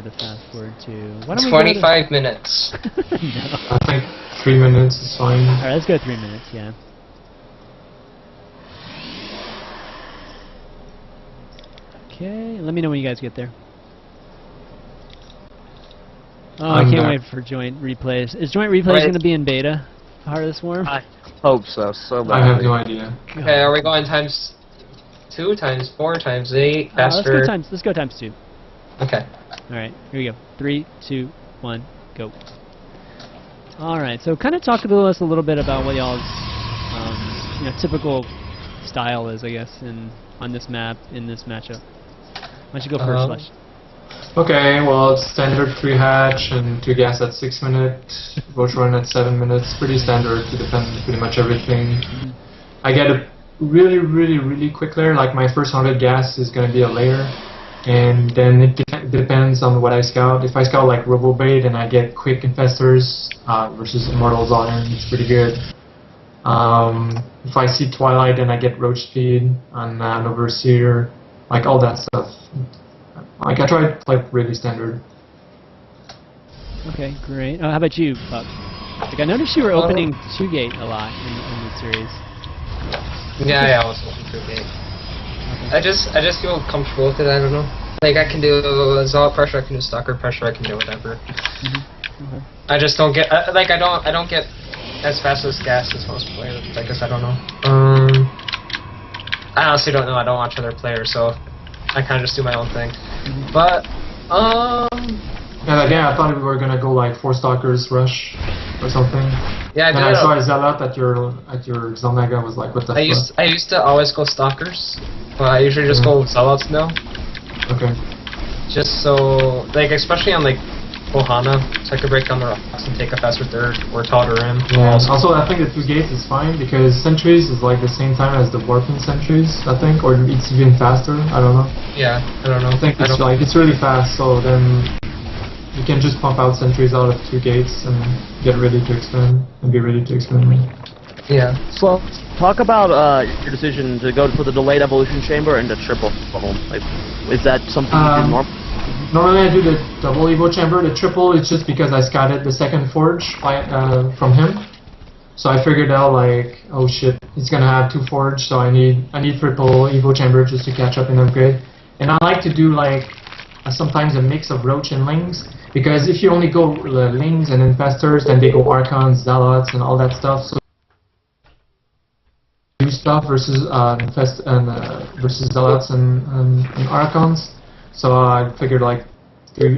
to fast forward to? Why don't we go to- 25 minutes. No. I think 3 minutes is fine. Alright, let's go 3 minutes, yeah. Okay, let me know when you guys get there. Oh, I I'm can't there. wait for joint replays. Is joint replays Right. going to be in beta? Heart of the Swarm? I hope so. So I have badly. no idea. Okay, are we going times 2, times 4, times 8, Let's faster? go times 2. Okay. Alright, here we go. 3, 2, 1, go. Alright, so kind of talk to us a little bit about what y'all's typical style is, I guess, on this map, in this matchup. Why don't you go first, Slush? Okay, well, it's standard 3 hatch and 2 gas at 6 minutes, Roach run at 7 minutes, pretty standard to defend pretty much everything. I get a really quick layer, like my first 100 gas is going to be a layer, and then it depends on what I scout. If I scout like Robobait and I get quick infestors versus Immortals on it, it's pretty good. If I see Twilight and I get Roach speed on an Overseer, like all that stuff. Like I try to play really standard. Okay, great. How about you, Puck? Like, I noticed you were opening 2-gate a lot in the series. Yeah, I was looking for a game. I just feel comfortable with it, I don't know. Like I can do Zealot pressure, I can do Stalker pressure, I can do whatever. Okay. I just don't get I don't get as fast as gas as most players. I guess I don't know. I honestly don't know. I don't watch other players, so I kind of just do my own thing. But And again, I thought we were gonna go like 4 Stalkers rush or something. yeah, I Then I did. saw a Zealot at your Zelnaga, I was like, what the fuck? I used to always go Stalkers, but I usually just go Zealots now. Okay. Just so, like, especially on like Ohana, so I could break down the rocks and take a faster third or taller rim. Yeah. Also, I think the 2 gates is fine because sentries is like the same time as the warping sentries, I think, or it's even faster. I don't know. Yeah, I don't know. I think it's really fast. So then you can just pump out sentries out of 2 gates and get ready to expand and be ready to expand. Yeah. So, talk about your decision to go for the delayed evolution chamber and the triple. Like, is that something you do normally? Normally I do the double evo chamber. The triple is just because I scouted the second forge from him. So I figured out like, oh shit, he's gonna have 2 forge, so I need triple evo chamber just to catch up and upgrade. And I like to do like sometimes a mix of roach and lings, because if you only go lings and infestors, then they go archons, zealots, and all that stuff. So do stuff versus versus zealots and archons. So I figured like 3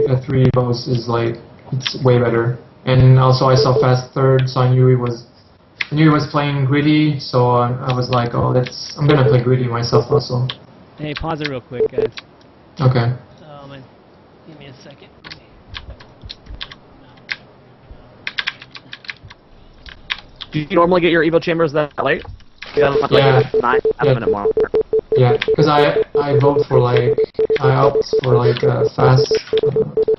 evos is like it's way better. And also I saw fast third, so I knew he was playing greedy. So I was like, oh, I'm gonna play greedy myself also. Hey, pause it real quick, guys. Okay. Give me a second. Do you normally get your evo chambers that late? Yeah. Like 9 minute mark. Yeah, because I vote for like I opt for like fast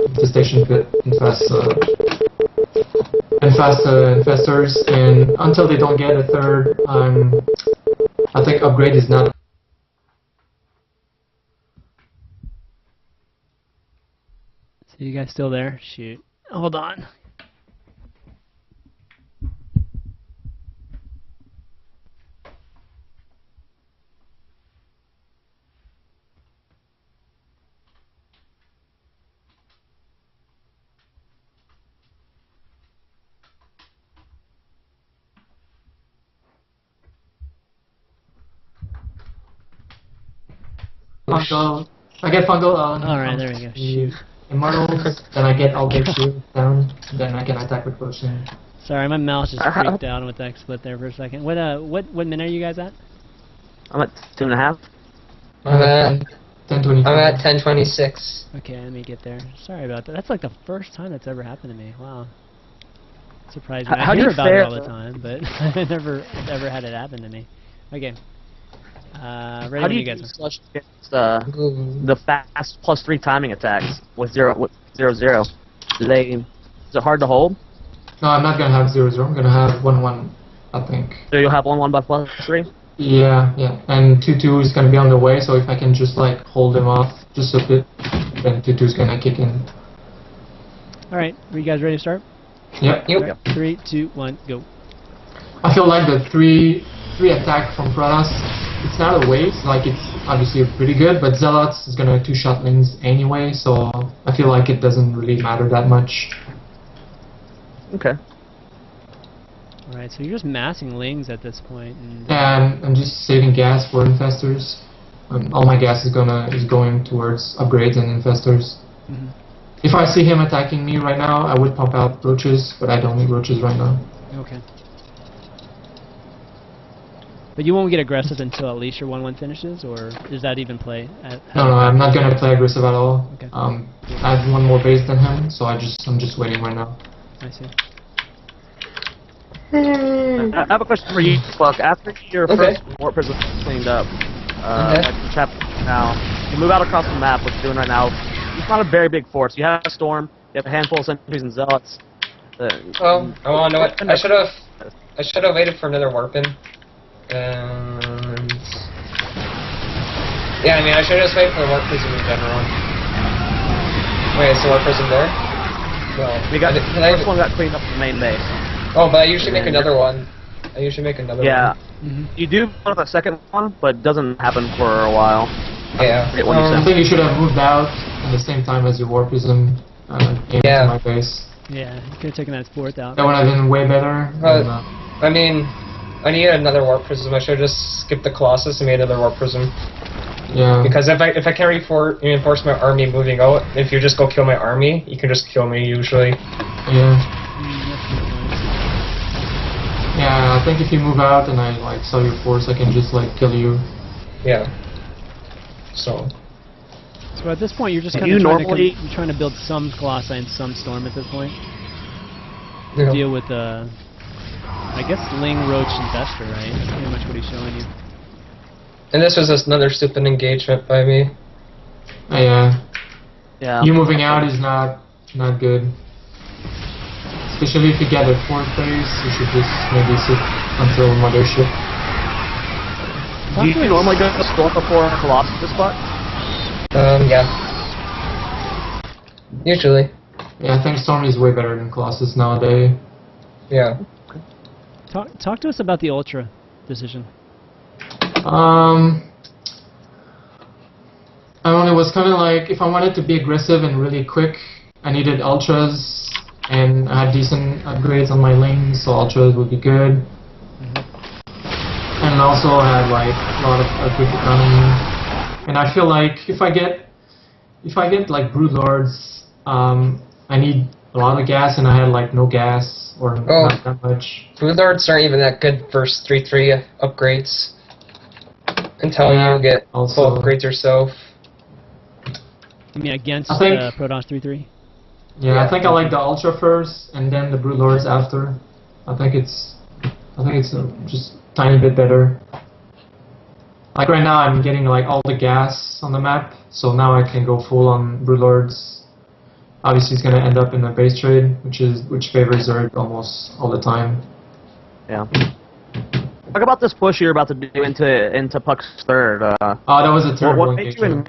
infestation pit and fast infestors, and until they don't get a third, I think upgrade is not. So you guys still there? Shoot. Hold on. Fungal. I get fungal on. Alright, there we go. Shoot. Immortals, then I get all their shield down, then I can attack with potion. Sorry, my mouse just freaked out with that split there for a second. What minute are you guys at? I'm at 2.5. I'm at 10:25. I'm at 10:26. Okay, let me get there. Sorry about that. That's like the first time that's ever happened to me. Wow. Surprised me. How I do hear you about it fare? all the time, but I never had it happen to me. Okay. Ready How when do you you guys do are. slush against the fast +3 timing attacks with 0/0? Is it hard to hold? No, I'm not gonna have 0/0. I'm gonna have 1/1, I think. So you'll have 1/1 by +3? Yeah, and 2/2 is gonna be on the way. So if I can just like hold him off just a bit, then 2/2 is gonna kick in. Alright, are you guys ready to start? Yep. Yep. Alright, 3, 2, 1, go. I feel like the three attack from Protoss, it's not a waste. Like it's obviously pretty good, but Zealots is gonna 2-shot lings anyway. So I feel like it doesn't really matter that much. Okay. Alright, so you're just massing lings at this point. And And I'm just saving gas for infestors. All my gas is going towards upgrades and infestors. Mhm. If I see him attacking me right now, I would pump out roaches, but I don't need roaches right now. Okay. But you won't get aggressive until at least your 1/1 finishes, or is that even play? No, I'm not gonna play aggressive at all. Okay. I have one more base than him, so I'm just waiting right now. I see. I have a question for you, Buck. After your Okay. first warp prism is cleaned up, Okay. like the chapter now, you move out across the map, what you're doing right now, it's not a very big force. You have a storm, you have a handful of sentries and zealots. Oh, I want to know what I should have waited for another warpin. And yeah, I mean I should have just waited for the warp prism in general. Wait, is the warp prism there? No. We got the Can I- first one got cleaned up in the main base. Oh, but I usually make another one. I usually make another Yeah, one. Mhm. you do want a second one, but it doesn't happen for a while. Yeah. Forget when you I sent think you should have moved out at the same time as your warpism came Yeah. to my base. Yeah, you could have taken that fourth out. That would have been way better. But- than, I mean, I need another warp prism. I should have just skipped the Colossus and made another warp prism. yeah. Because if I can't reinforce my army moving out, if you just go kill my army, you can just kill me usually. Yeah. That's a good point. Yeah, I think if you move out and I like sell your force, I can just like kill you. Yeah. So. So at this point, you're just Do kind you of normally- you're trying to build some Colossi and some Storm at this point. You know. Deal with I guess Ling, Roach, and Vester, right? That's pretty much what he's showing you. And this was just another stupid engagement by me. Yeah. Yeah. You moving out is not not good. Especially if you get a 4th base, you should just maybe sit until Mothership. Do you normally go Storm before Colossus spot? Yeah. Usually. Yeah, I think Storm is way better than Colossus nowadays. Yeah. Talk to us about the Ultra decision. It was kind of like, if I wanted to be aggressive and really quick, I needed Ultras, and I had decent upgrades on my lane, so Ultras would be good. And also I had like a lot of quick economy. And I feel like if I get like Broodlords, I need a lot of gas, and I had like no gas or not that much. Broodlords aren't even that good first 3/3 upgrades until you get full upgrades yourself. You mean against Protoss 3/3? Yeah, I think I like the Ultra first, and then the Broodlords after. I think it's just a tiny bit better. Like right now, I'm getting like all the gas on the map, so now I can go full on Broodlords. Obviously, it's gonna end up in a base trade, which favors Zerg almost all the time. Yeah. Talk about this push you're about to do into Puck's 3rd. That was a terrible engagement.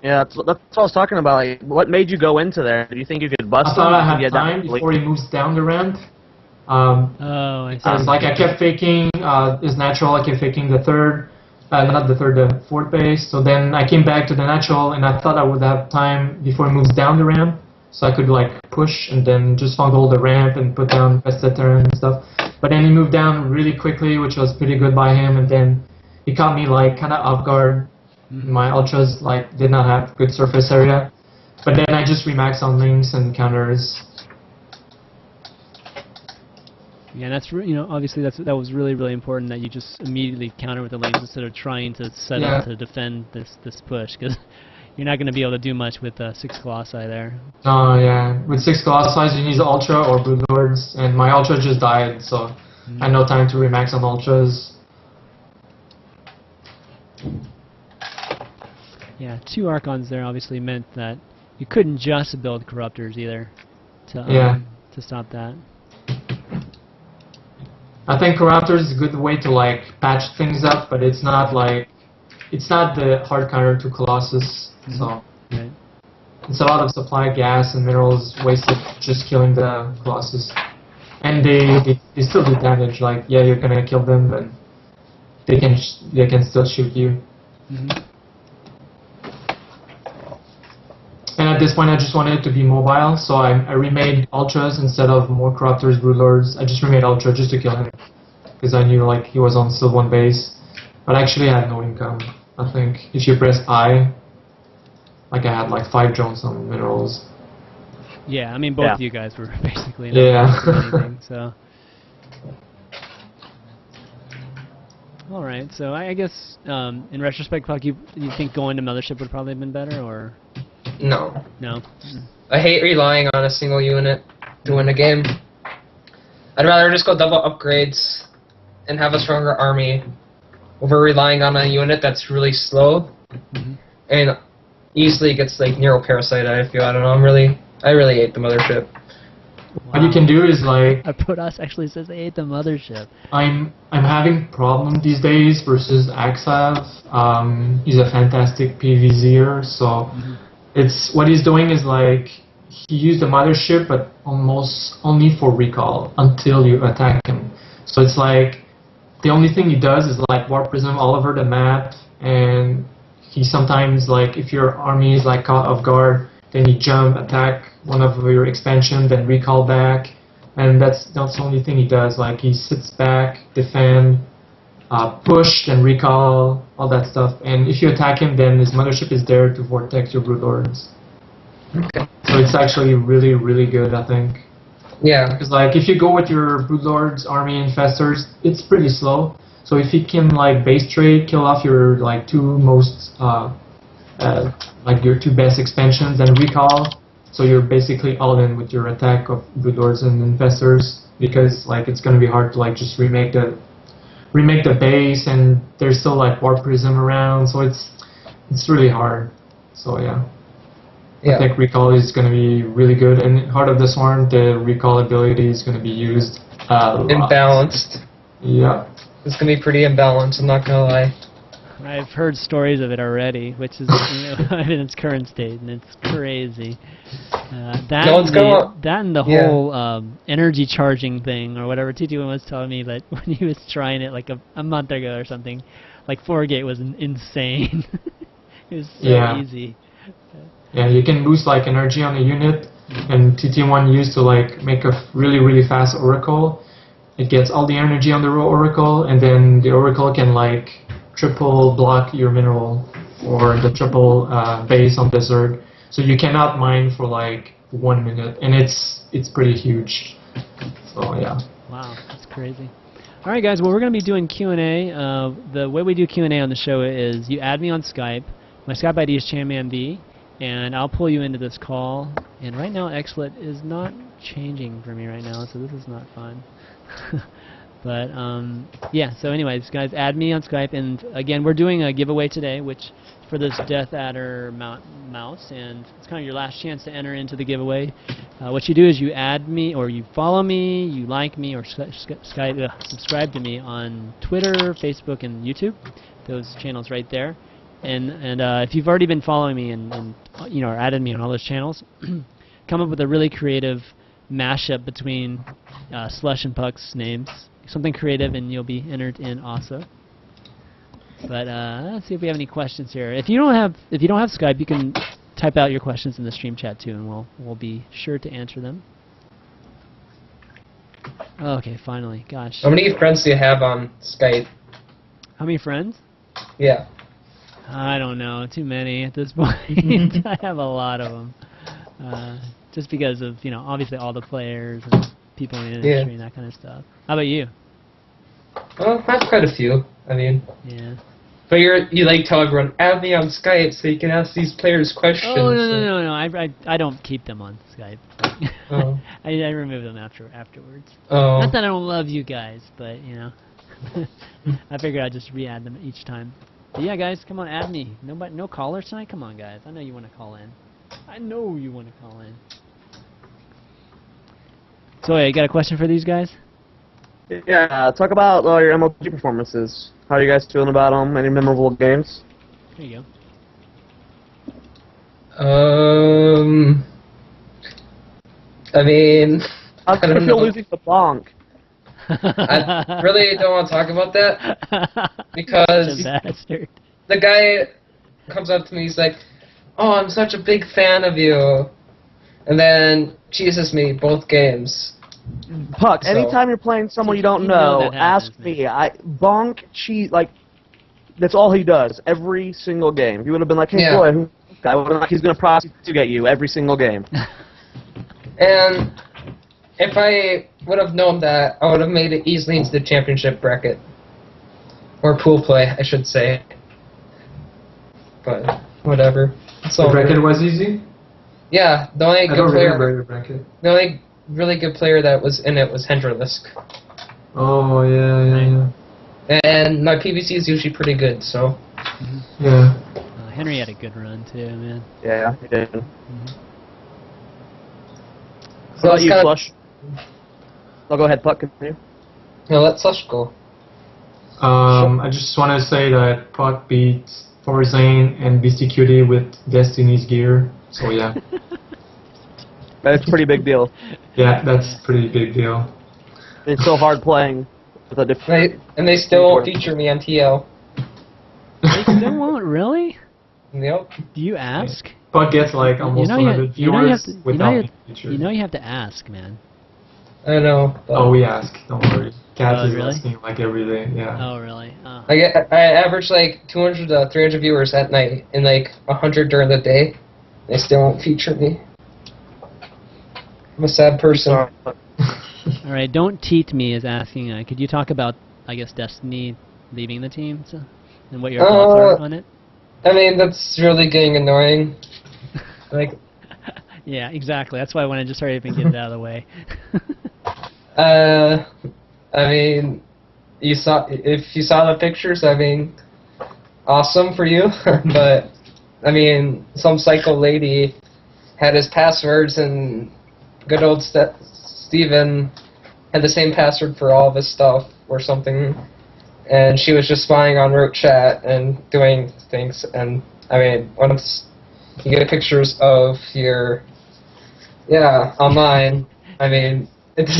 Yeah, that's what I was talking about. Like, what made you go into there? Do you think you could bust him? I thought I had time before he moves down the ramp. I see. I was like, I kept faking his natural. I kept faking the 3rd, not the 3rd, the 4th base. So then I came back to the natural, and I thought I would have time before he moves down the ramp, so I could like push and then just fungal the ramp and put down Vested Terran and stuff. But then he moved down really quickly, which was pretty good by him, and then he caught me like kind of off guard. My Ultras like did not have good surface area, but then I just remaxed on links and counters. Yeah, that's obviously that was really important that you just immediately counter with the lanes instead of trying to set up to defend this push, because you're not going to be able to do much with 6 Colossi there. Oh yeah, with 6 Colossi you need Ultra or Broodlords, and my Ultra just died, so I had no time to remax on Ultras. Yeah, 2 Archons there obviously meant that you couldn't just build Corruptors either to stop that. I think Corruptors is a good way to like patch things up, but it's not the hard counter to Colossus. So it's a lot of supply gas and minerals wasted just killing the Colossus, and they still do damage. Like you're gonna kill them, but they can still shoot you. And at this point, I just wanted it to be mobile, so I remade Ultras instead of more Corruptors, Broodlords. I just remade Ultra just to kill him, because I knew like he was on still 1 base, but I actually had no income. I think if you press I, like I had like 5 drones on minerals. Yeah, I mean both of you guys were basically anything, so. All right, so I guess in retrospect, Puck, you think going to Mothership would probably have been better, or? No. No. I hate relying on a single unit to win a game. I'd rather just go double upgrades and have a stronger army over relying on a unit that's really slow and easily gets like Neuroparasite. I feel, I don't know. I really hate the Mothership. What you can do is like. Protoss actually says they hate the Mothership. I'm having problem these days versus Axav. He's a fantastic PvZer, so. It's what he's doing is like he used the Mothership, but almost only for recall until you attack him. So it's like the only thing he does is like Warp Prism all over the map, and he sometimes like if your army is like caught off guard, then you jump, attack one of your expansion, then recall back, and that's the only thing he does. Like he sits back, defend, push, and recall, all that stuff. And if you attack him, then his Mothership is there to vortex your Broodlords. Okay. So it's actually really, really good, I think. Yeah. Because like if you go with your Broodlords, Army, Infestors, it's pretty slow. So if you can like base trade, kill off your like 2 most like your 2 best expansions and recall, so you're basically all in with your attack of Broodlords and Infestors, because like it's gonna be hard to like just remake the base, and there's still like Warp Prism around, so it's really hard. So yeah. Yeah. I think recall is going to be really good. And Heart of the Swarm, the recall ability is going to be used a lot. Imbalanced. Yeah. It's going to be pretty imbalanced, I'm not going to lie. I've heard stories of it already, which is in its current state, and it's crazy. That and the whole energy charging thing, or whatever TT1 was telling me that when he was trying it like a month ago or something, like 4-gate was insane. It was so easy. Yeah, you can boost like energy on a unit, and TT1 used to like make a really, really fast Oracle. It gets all the energy on the Oracle, and then the Oracle can like triple block your mineral or the triple base on Desert. So you cannot mine for like 1 minute, and it's pretty huge. So yeah. Wow, that's crazy. All right, guys. Well, we're going to be doing Q&A. The way we do Q&A on the show is you add me on Skype. My Skype ID is ChanmanV, and I'll pull you into this call. And right now, XSplit is not changing for me right now, so this is not fun. But yeah. So, anyways, guys, add me on Skype, and again, we're doing a giveaway today, which for this Death Adder mouse, and it's kind of your last chance to enter into the giveaway. What you do is you add me, or you follow me, you like me, or subscribe to me on Twitter, Facebook, and YouTube. Those channels right there. And if you've already been following me and you know, or added me on all those channels, come up with a really creative mashup between Slush and Puck's names. Something creative, and you'll be entered in also. But let's see if we have any questions here. If you don't have Skype, you can type out your questions in the stream chat too, and we'll be sure to answer them. Okay, finally, gosh. How many friends do you have on Skype? How many friends? Yeah. I don't know, too many at this point. I have a lot of them, just because of, you know, obviously all the players and people in the industry and that kind of stuff. How about you? Well, I have quite a few. I mean. Yeah. But you like tell everyone, add me on Skype so you can ask these players questions. Oh no! I don't keep them on Skype. Oh. I remove them afterwards. Oh. Not that I don't love you guys, but you know, I figured I'd just re-add them each time. But yeah, guys, come on, add me. No callers tonight. Come on, guys. I know you want to call in. I know you want to call in. So, yeah, you got a question for these guys? Yeah, talk about your MLG performances. How are you guys feeling about them? Any memorable games? There you go. I mean, how do you feel losing the bonk? I really don't want to talk about that because the guy comes up to me, he's like, "Oh, I'm such a big fan of you," and then cheeses me both games. Puck, anytime you're playing someone you don't know, ask me. Bonk, cheese, like, that's all he does every single game. You would have been like, "Hey, boy, I would have like, he's gonna prosecute you every single game." And if I would have known that, I would have made it easily into the championship bracket. Or pool play, I should say. But, whatever. The bracket was easy? Yeah, the only good player... your bracket. The only really good player that was in it was Henderlisk. Oh, yeah. And my PVC is usually pretty good, so... Yeah. Henry had a good run, too, man. Yeah, he did. So what about you, Slush? Oh, go ahead, Puck, continue. No, let Slush go. I just want to say that Puck beat Forzane and Beastie Cutie with Destiny's gear, so yeah. That's a pretty big deal. Yeah, that's a pretty big deal. It's so hard playing with a different... And they still won't feature me on TL. They still won't, really? Yep. Do you ask? Puck gets like almost 100 viewers without feature. You know you have to ask, man. I know. Oh, we ask. Don't worry. Cat is really? asking like every day. Yeah. Oh, really? Oh. I average like 200 to 300 viewers at night and like 100 during the day. They still won't feature me. I'm a sad person. All right, don't teat me is asking. Could you talk about, I guess, Destiny leaving the team and what your thoughts are on it? I mean, that's really getting annoying. Like. Yeah, exactly. That's why I wanted to just hurry up and get it out of the way. I mean, if you saw the pictures, I mean, awesome for you. But I mean, some psycho lady had his passwords, and good old Steven had the same password for all of his stuff or something, and she was just spying on Root Chat and doing things. And I mean, once you get pictures of your online, I mean, it's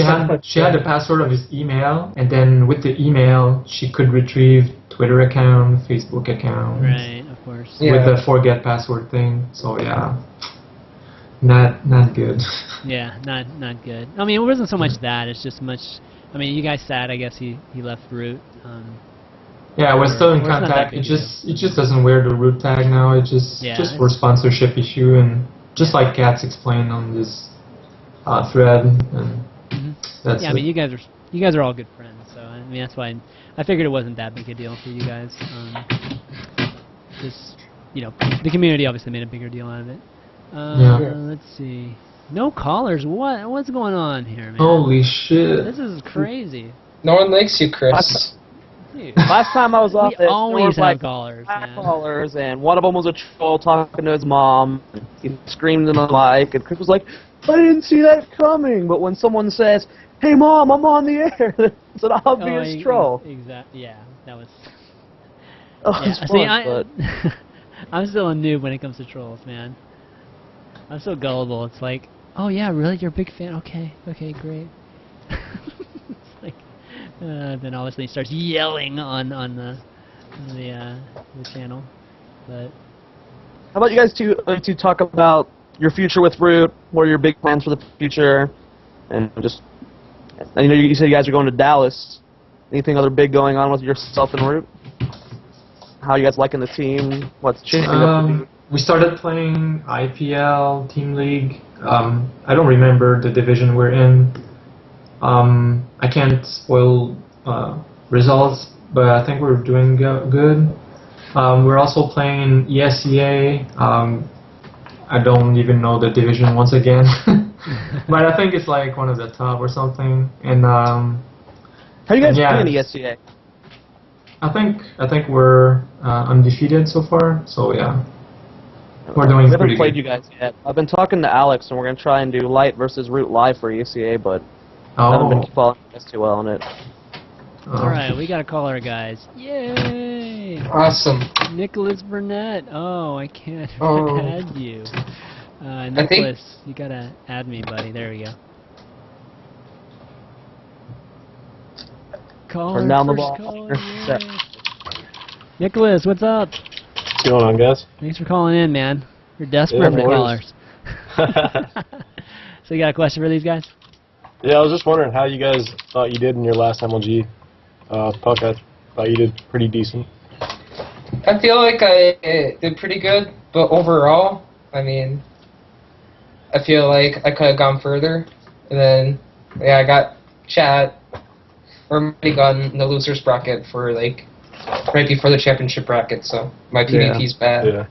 she had the password of his email, and then with the email she could retrieve Twitter account, Facebook account, Right, of course. with the forget password thing. So yeah, not good. Yeah, not good. I mean, it wasn't so much that. It's just much. I mean, you guys sad. I guess he left Root. Yeah, we're still in Or it's not that contact. big It a just doesn't wear the root tag now. It just Yeah, for sponsorship issue, and just like Katz explained on this thread, and that's Yeah, I mean, you guys are all good friends. So I mean, that's why I figured it wasn't that big a deal for you guys. Just the community obviously made a bigger deal out of it. Let's see. No callers. What's going on here, man? Holy shit! This is crazy. No one likes you, Chris. Dude. Last time I was off, We there always was have like callers, 5 man. callers, and one of them was a troll talking to his mom. He screamed in the mic, and Chris was like, "I didn't see that coming." But when someone says, "Hey, Mom, I'm on the air," it's an obvious troll. Exactly. Yeah, that was. Oh, Yeah. it's fun, See, but I'm still a noob when it comes to trolls, man. I'm so gullible. It's like, oh yeah, really? You're a big fan? Okay, great. It's like, then all of a sudden he starts yelling on the channel. But how about you guys to talk about your future with Root? What are your big plans for the future? And just, I know you said you guys are going to Dallas. Anything other big going on with yourself and Root? How you guys liking the team? What's changing up to do? We started playing IPL Team League. I don't remember the division we're in. I can't spoil results, but I think we're doing good. We're also playing ESEA. I don't even know the division once again, but I think it's like one of the top or something. And How you guys yeah, doing in ESCA? I think we're undefeated so far. So yeah, we're doing We haven't pretty played good. you guys yet. I've been talking to Alex, and we're going to try and do Light versus Root live for ESCA, but I haven't been following you guys too well on it. all right, we got a caller, guys. Yay! Awesome. Nicholas Burnett. Oh, I can't Oh. add you. think- Nicholas, you gotta add me, buddy. There we go. Caller, Turn down the first ball. caller, yay. Nicholas, what's up? What's going on, guys? Thanks for calling in, man. We're desperate Yeah, for no worries. callers. So you got a question for these guys? Yeah, I was just wondering how you guys thought you did in your last MLG. Puck, I thought you did pretty decent. I feel like I did pretty good, but overall, I mean, I feel like I could have gone further. And then, yeah, I got chat, or maybe gotten the loser's bracket for like right before the championship bracket. So my PvP's bad. Yeah.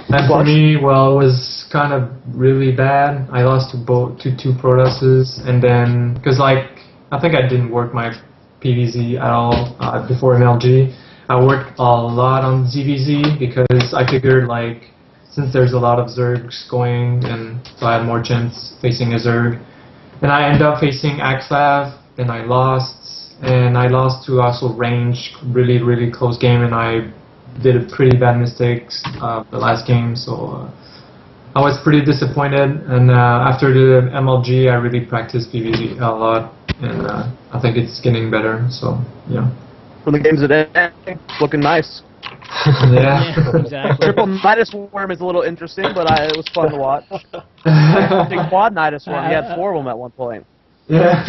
And for me, well, it was kind of really bad. I lost to two Protoses, and then because like I think I didn't work my PVZ at all before MLG. I worked a lot on ZVZ because I figured like since there's a lot of Zergs going, and so I had more chance facing a Zerg. And I ended up facing Axlav, then I lost, and I lost to also range, really close game, and I did a pretty bad mistakes the last game, so I was pretty disappointed. And after the MLG, I really practiced PvZ a lot, and I think it's getting better. So yeah. From the games today, looking nice. Yeah. Exactly. Triple Nidus Worm is a little interesting, but it was fun to watch. Big quad Nidus Worm. He had 4 of them at one point. Yeah.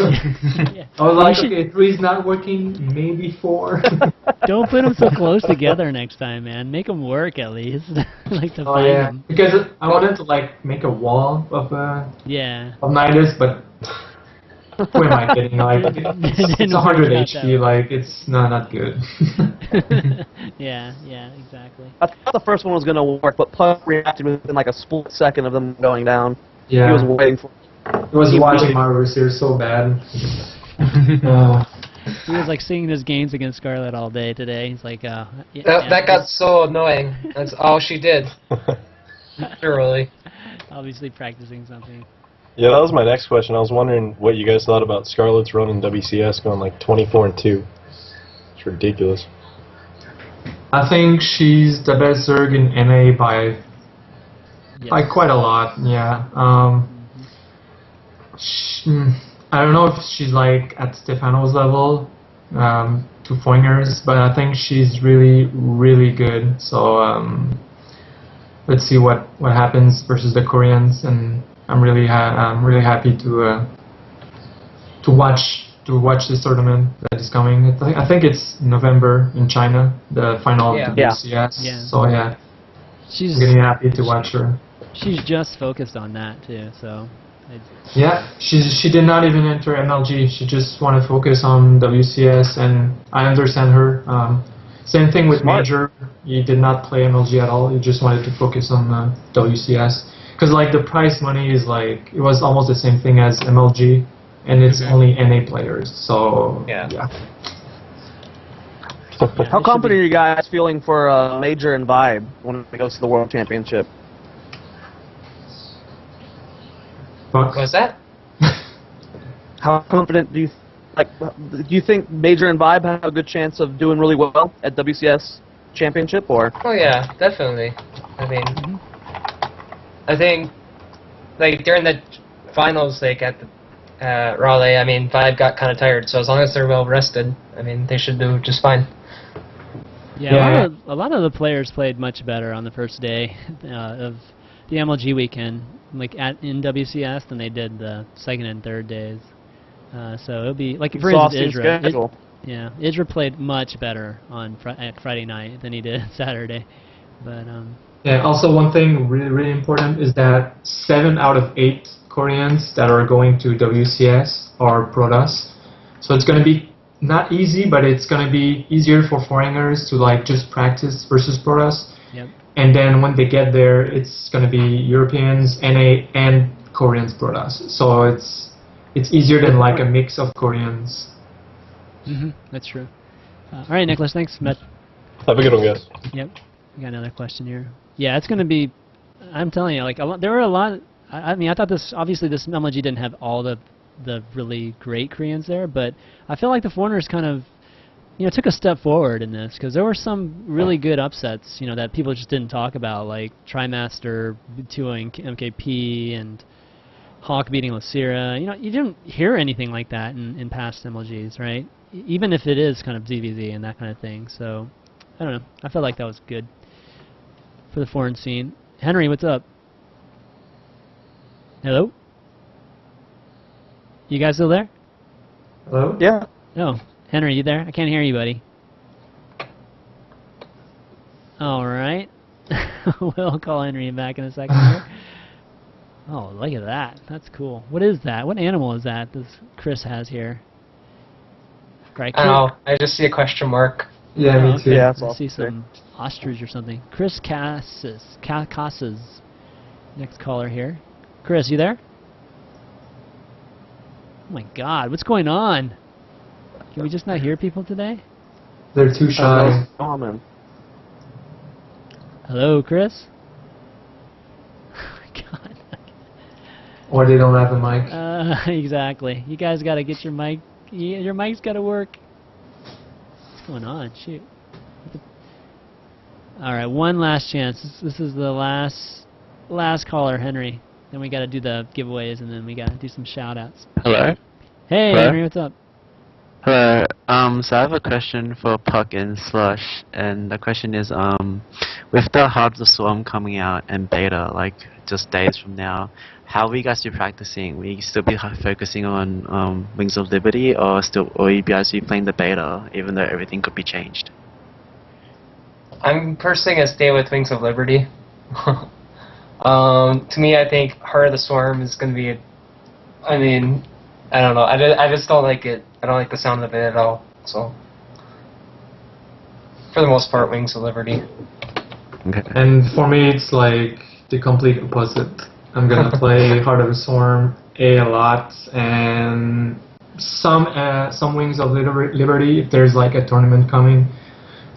Yeah. I was like, You should- okay, 3's not working, maybe 4. Don't put them so close together next time, man. Make them work at least. Like to Oh find yeah, them. because I wanted to like make a wall Yeah. of Nidus, but who am I kidding? Like it's Didn't 100 work out HP, like it's not good. Yeah, exactly. I thought the first one was going to work, but Puck reacted within like a split second of them going down. He Yeah, was waiting for I was watching my Reverse so bad. He was like singing his games against Scarlet all day today. He's like, That got so annoying. That's all she did. Literally. obviously practicing something. Yeah, that was my next question. I was wondering what you guys thought about Scarlett's run in WCS going like 24-2. It's ridiculous. I think she's the best Zerg in NA by quite a lot. Yeah. I don't know if she's like at Stefano's level, to Foinger's, but I think she's really, really good. So let's see what happens versus the Koreans, and I'm really happy to watch this tournament that is coming. I think it's November in China, the final of the WCS. Yeah. So yeah, She's I'm getting happy to watch her. She's just focused on that too. So. Yeah, she did not even enter MLG. She just wanted to focus on WCS, and I understand her. Same thing with Major. He did not play MLG at all. He just wanted to focus on WCS. Because like the prize money is like, it was almost the same thing as MLG, and it's only NA players. So yeah. How confident are you guys feeling for Major and Vibe when it goes to the World Championship? What was that? How confident do you think Major and Vibe have a good chance of doing really well at WCS Championship, or? Oh yeah, definitely. I mean, I think like during the finals, like at the Raleigh, I mean, Vibe got kind of tired. So as long as they're well rested, I mean, they should do just fine. Yeah, a lot of the players played much better on the first day of the MLG weekend, like in WCS, than they did the second and third days. So it'll be like for instance, Isra. Isra played much better on at Friday night than he did Saturday. But yeah. Also, one thing really important is that 7 out of 8 Koreans that are going to WCS are Protoss. So it's going to be not easy, but it's going to be easier for foreigners to like just practice versus Protoss. Yep. And then when they get there, it's going to be Europeans, NA, and Koreans Protoss. So it's easier than like a mix of Koreans. That's true. All right, Nicholas, thanks. Matt. Have a good one, guys. Yep. We got another question here. Yeah, it's going to be. I'm telling you, like there were a lot. I mean, I thought this MLG didn't have all the really great Koreans there, but I feel like the foreigners kind of, took a step forward in this, because there were some really good upsets, that people just didn't talk about, like Trimaster 2-0ing MKP and Hawk beating Lacira. You didn't hear anything like that in past MLGs, right? Even if it is kind of ZVZ and that kind of thing. So, I don't know. I felt like that was good for the foreign scene. Henry, what's up? Hello? You guys still there? Hello? Yeah. No. Henry, you there? I can't hear you, buddy. All right. We'll call Henry back in a second here. Oh, look at that. That's cool. What is that? What animal is that this Chris has here? Right. Oh, I just see a question mark. Yeah, me too. Yeah, I see some ostrich or something. Chris Casas. Next caller here. Chris, you there? Oh my God, what's going on? Can we just not hear people today? They're too shy. Oh, man. Hello, Chris? Oh my God. Or they don't have a mic. Exactly. You guys got to get your mic. Your mic's got to work. What's going on? Shoot. All right, one last chance. This is the last caller, Henry. Then we got to do the giveaways, and then we got to do some shout-outs. Hello? Hey, Hello? Henry, what's up? Hello. So I have a question for Puck and Slush, and the question is, with the Heart of the Swarm coming out and beta, like just days from now, how will you guys be practicing? Will you still be focusing on Wings of Liberty, or will you guys be playing the beta, even though everything could be changed? I'm personally gonna stay with Wings of Liberty. To me, I think Heart of the Swarm is gonna be. I mean, I don't know. I just don't like it. I don't like the sound of it at all. So, for the most part, Wings of Liberty. Okay. And for me, it's like the complete opposite. I'm gonna play Heart of the Swarm a lot, and some Wings of Liberty if there's like a tournament coming,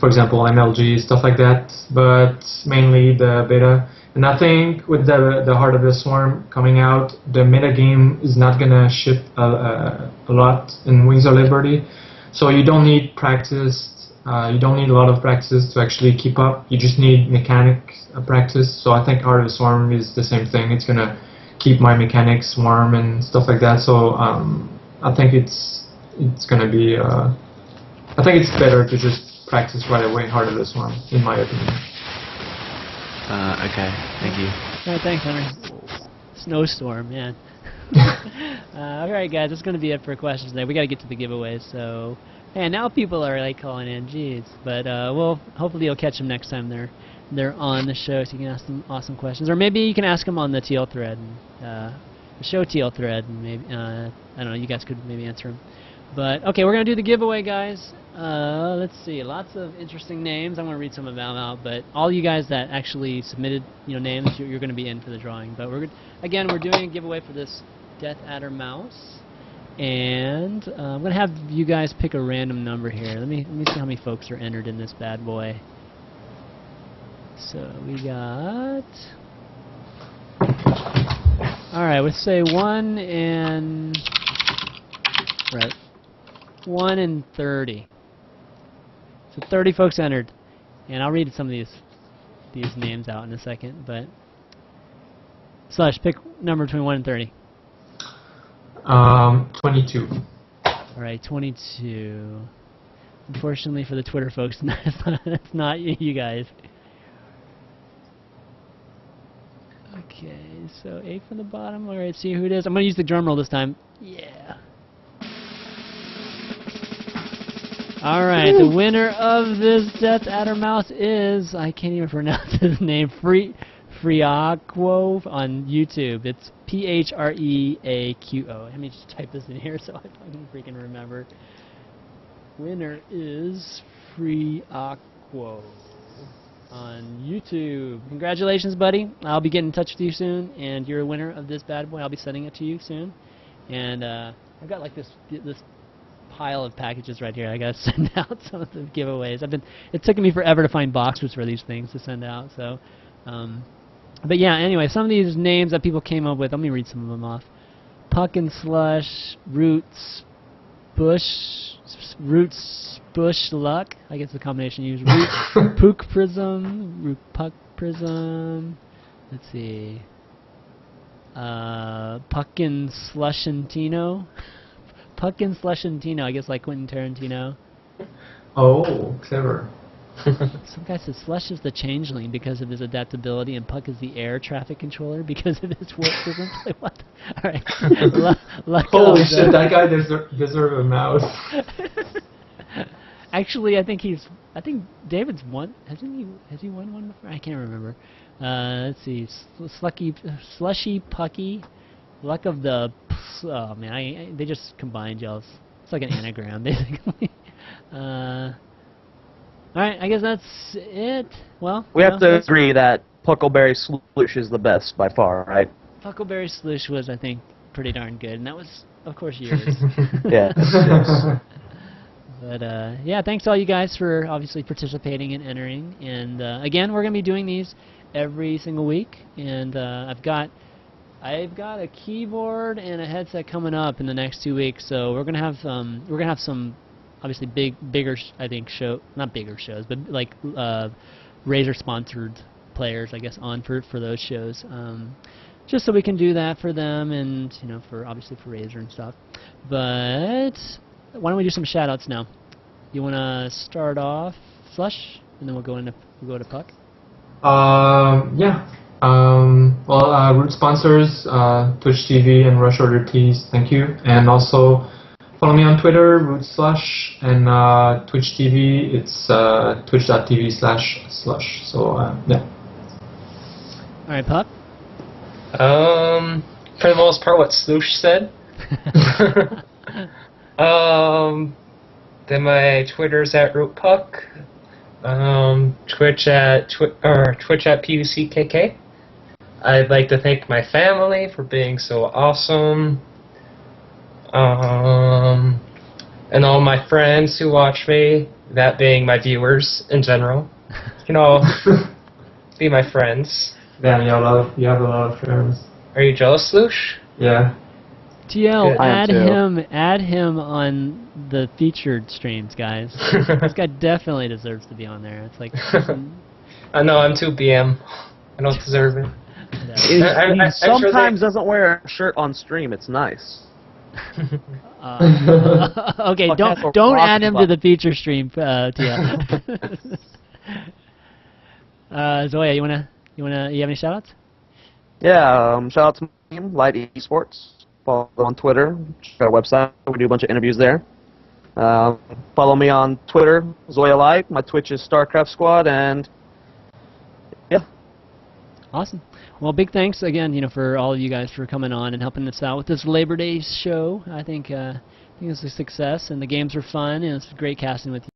for example MLG, stuff like that, but mainly the beta. And I think with the Heart of the Swarm coming out, the meta game is not gonna shift a lot in Wings of Liberty, so you don't need practice. You don't need a lot of practice to actually keep up. You just need mechanic practice. So I think Heart of the Swarm is the same thing. It's gonna keep my mechanics warm and stuff like that. So I think it's gonna be. I think it's better to just practice right away Heart of the Swarm, in my opinion. Okay, thank you. All right, thanks, Henry. Snowstorm, man. All right, guys, that's going to be it for questions today. We got to get to the giveaways, so... And now people are like calling in, jeez. But well, hopefully you'll catch them next time they're on the show, so you can ask them awesome questions. Or maybe you can ask them on the TL thread, the show TL thread, and maybe, I don't know, you guys could maybe answer them. But, okay, we're going to do the giveaway, guys. Let's see, lots of interesting names. I'm going to read some of them out, but all you guys that actually submitted, names, you're going to be in for the drawing. But again, we're doing a giveaway for this Death Adder mouse, and I'm going to have you guys pick a random number here. Let me see how many folks are entered in this bad boy. So we got... Alright, let's say 1 and... Right. 1 and 30. So 30 folks entered. And I'll read some of these names out in a second, but... Slush, pick number between 1 and 30. 22. Alright, 22. Unfortunately for the Twitter folks, that's not you guys. Okay, so 8 from the bottom. Alright, see who it is. I'm going to use the drum roll this time. Yeah. Alright, the winner of this Death Adder mouse is, I can't even pronounce his name, Freaqo on YouTube. It's Phreaqo. Let me just type this in here so I can freaking remember. Winner is Freaqo on YouTube. Congratulations, buddy. I'll be getting in touch with you soon, and you're a winner of this bad boy. I'll be sending it to you soon. And I've got like this pile of packages right here. I gotta send out some of the giveaways. It took me forever to find boxes for these things to send out. So, but yeah. Anyway, some of these names that people came up with. Let me read some of them off. Puck and Slush, Roots Bush Luck. I guess the combination used. Pook Prism, Root Puck Prism. Let's see. Puck and Slushantino. Puck and Slushantino, I guess like Quentin Tarantino. Oh, clever. Some guy says Slush is the changeling because of his adaptability, and Puck is the air traffic controller because of his warp prism. What? All right. Holy shit! That guy deserves a mouse. Actually, I think David's won. Has he won one before? I can't remember. Let's see. Slushy Pucky. Luck of the... Oh, man, they just combined y'all. It's like an anagram, basically. Alright, I guess that's it. Well... We have to agree that Puckleberry Slush is the best, by far, right? Puckleberry Slush was, I think, pretty darn good. And that was, of course, yours. Yes. But, yeah, thanks to all you guys for obviously participating and entering. And, again, we're going to be doing these every single week. And I've got a keyboard and a headset coming up in the next 2 weeks, so we're gonna have some obviously bigger I think not bigger shows, but like Razer sponsored players, I guess, on for those shows, just so we can do that for them and for obviously for Razer and stuff. But why don't we do some shout outs now? You wanna start off, Slush, and then we'll go to Puck? Yeah. Well, Root sponsors, Twitch TV and Rush Order Tees, thank you. And also follow me on Twitter, ROOTSlush, and Twitch TV, it's twitch.tv/slush. So, yeah. Alright, Puck? For the most part, what Slush said. Then my Twitter's at RootPuck. Twitch at PUCKK. I'd like to thank my family for being so awesome. And all my friends who watch me, that being my viewers in general, you know, be my friends. Damn, you have a lot of friends. Are you jealous, Sloosh? Yeah. TL, Good. add him on the featured streams, guys. This guy definitely deserves to be on there. It's like I know, I'm too BM. I don't deserve it. He I'm sure sometimes doesn't wear a shirt on stream. It's nice. Okay, Podcast don't or add him to rock the feature stream, TL. Zoya, you have any shoutouts? Yeah, shout out to my team, Light Esports. Follow on Twitter. Check out our website. We do a bunch of interviews there. Follow me on Twitter, ZoiaLight. My Twitch is StarCraft Squad, and yeah. Awesome. Well, big thanks again, for all of you guys for coming on and helping us out with this Labor Day show. I think it was a success, and the games were fun, and it's great casting with you.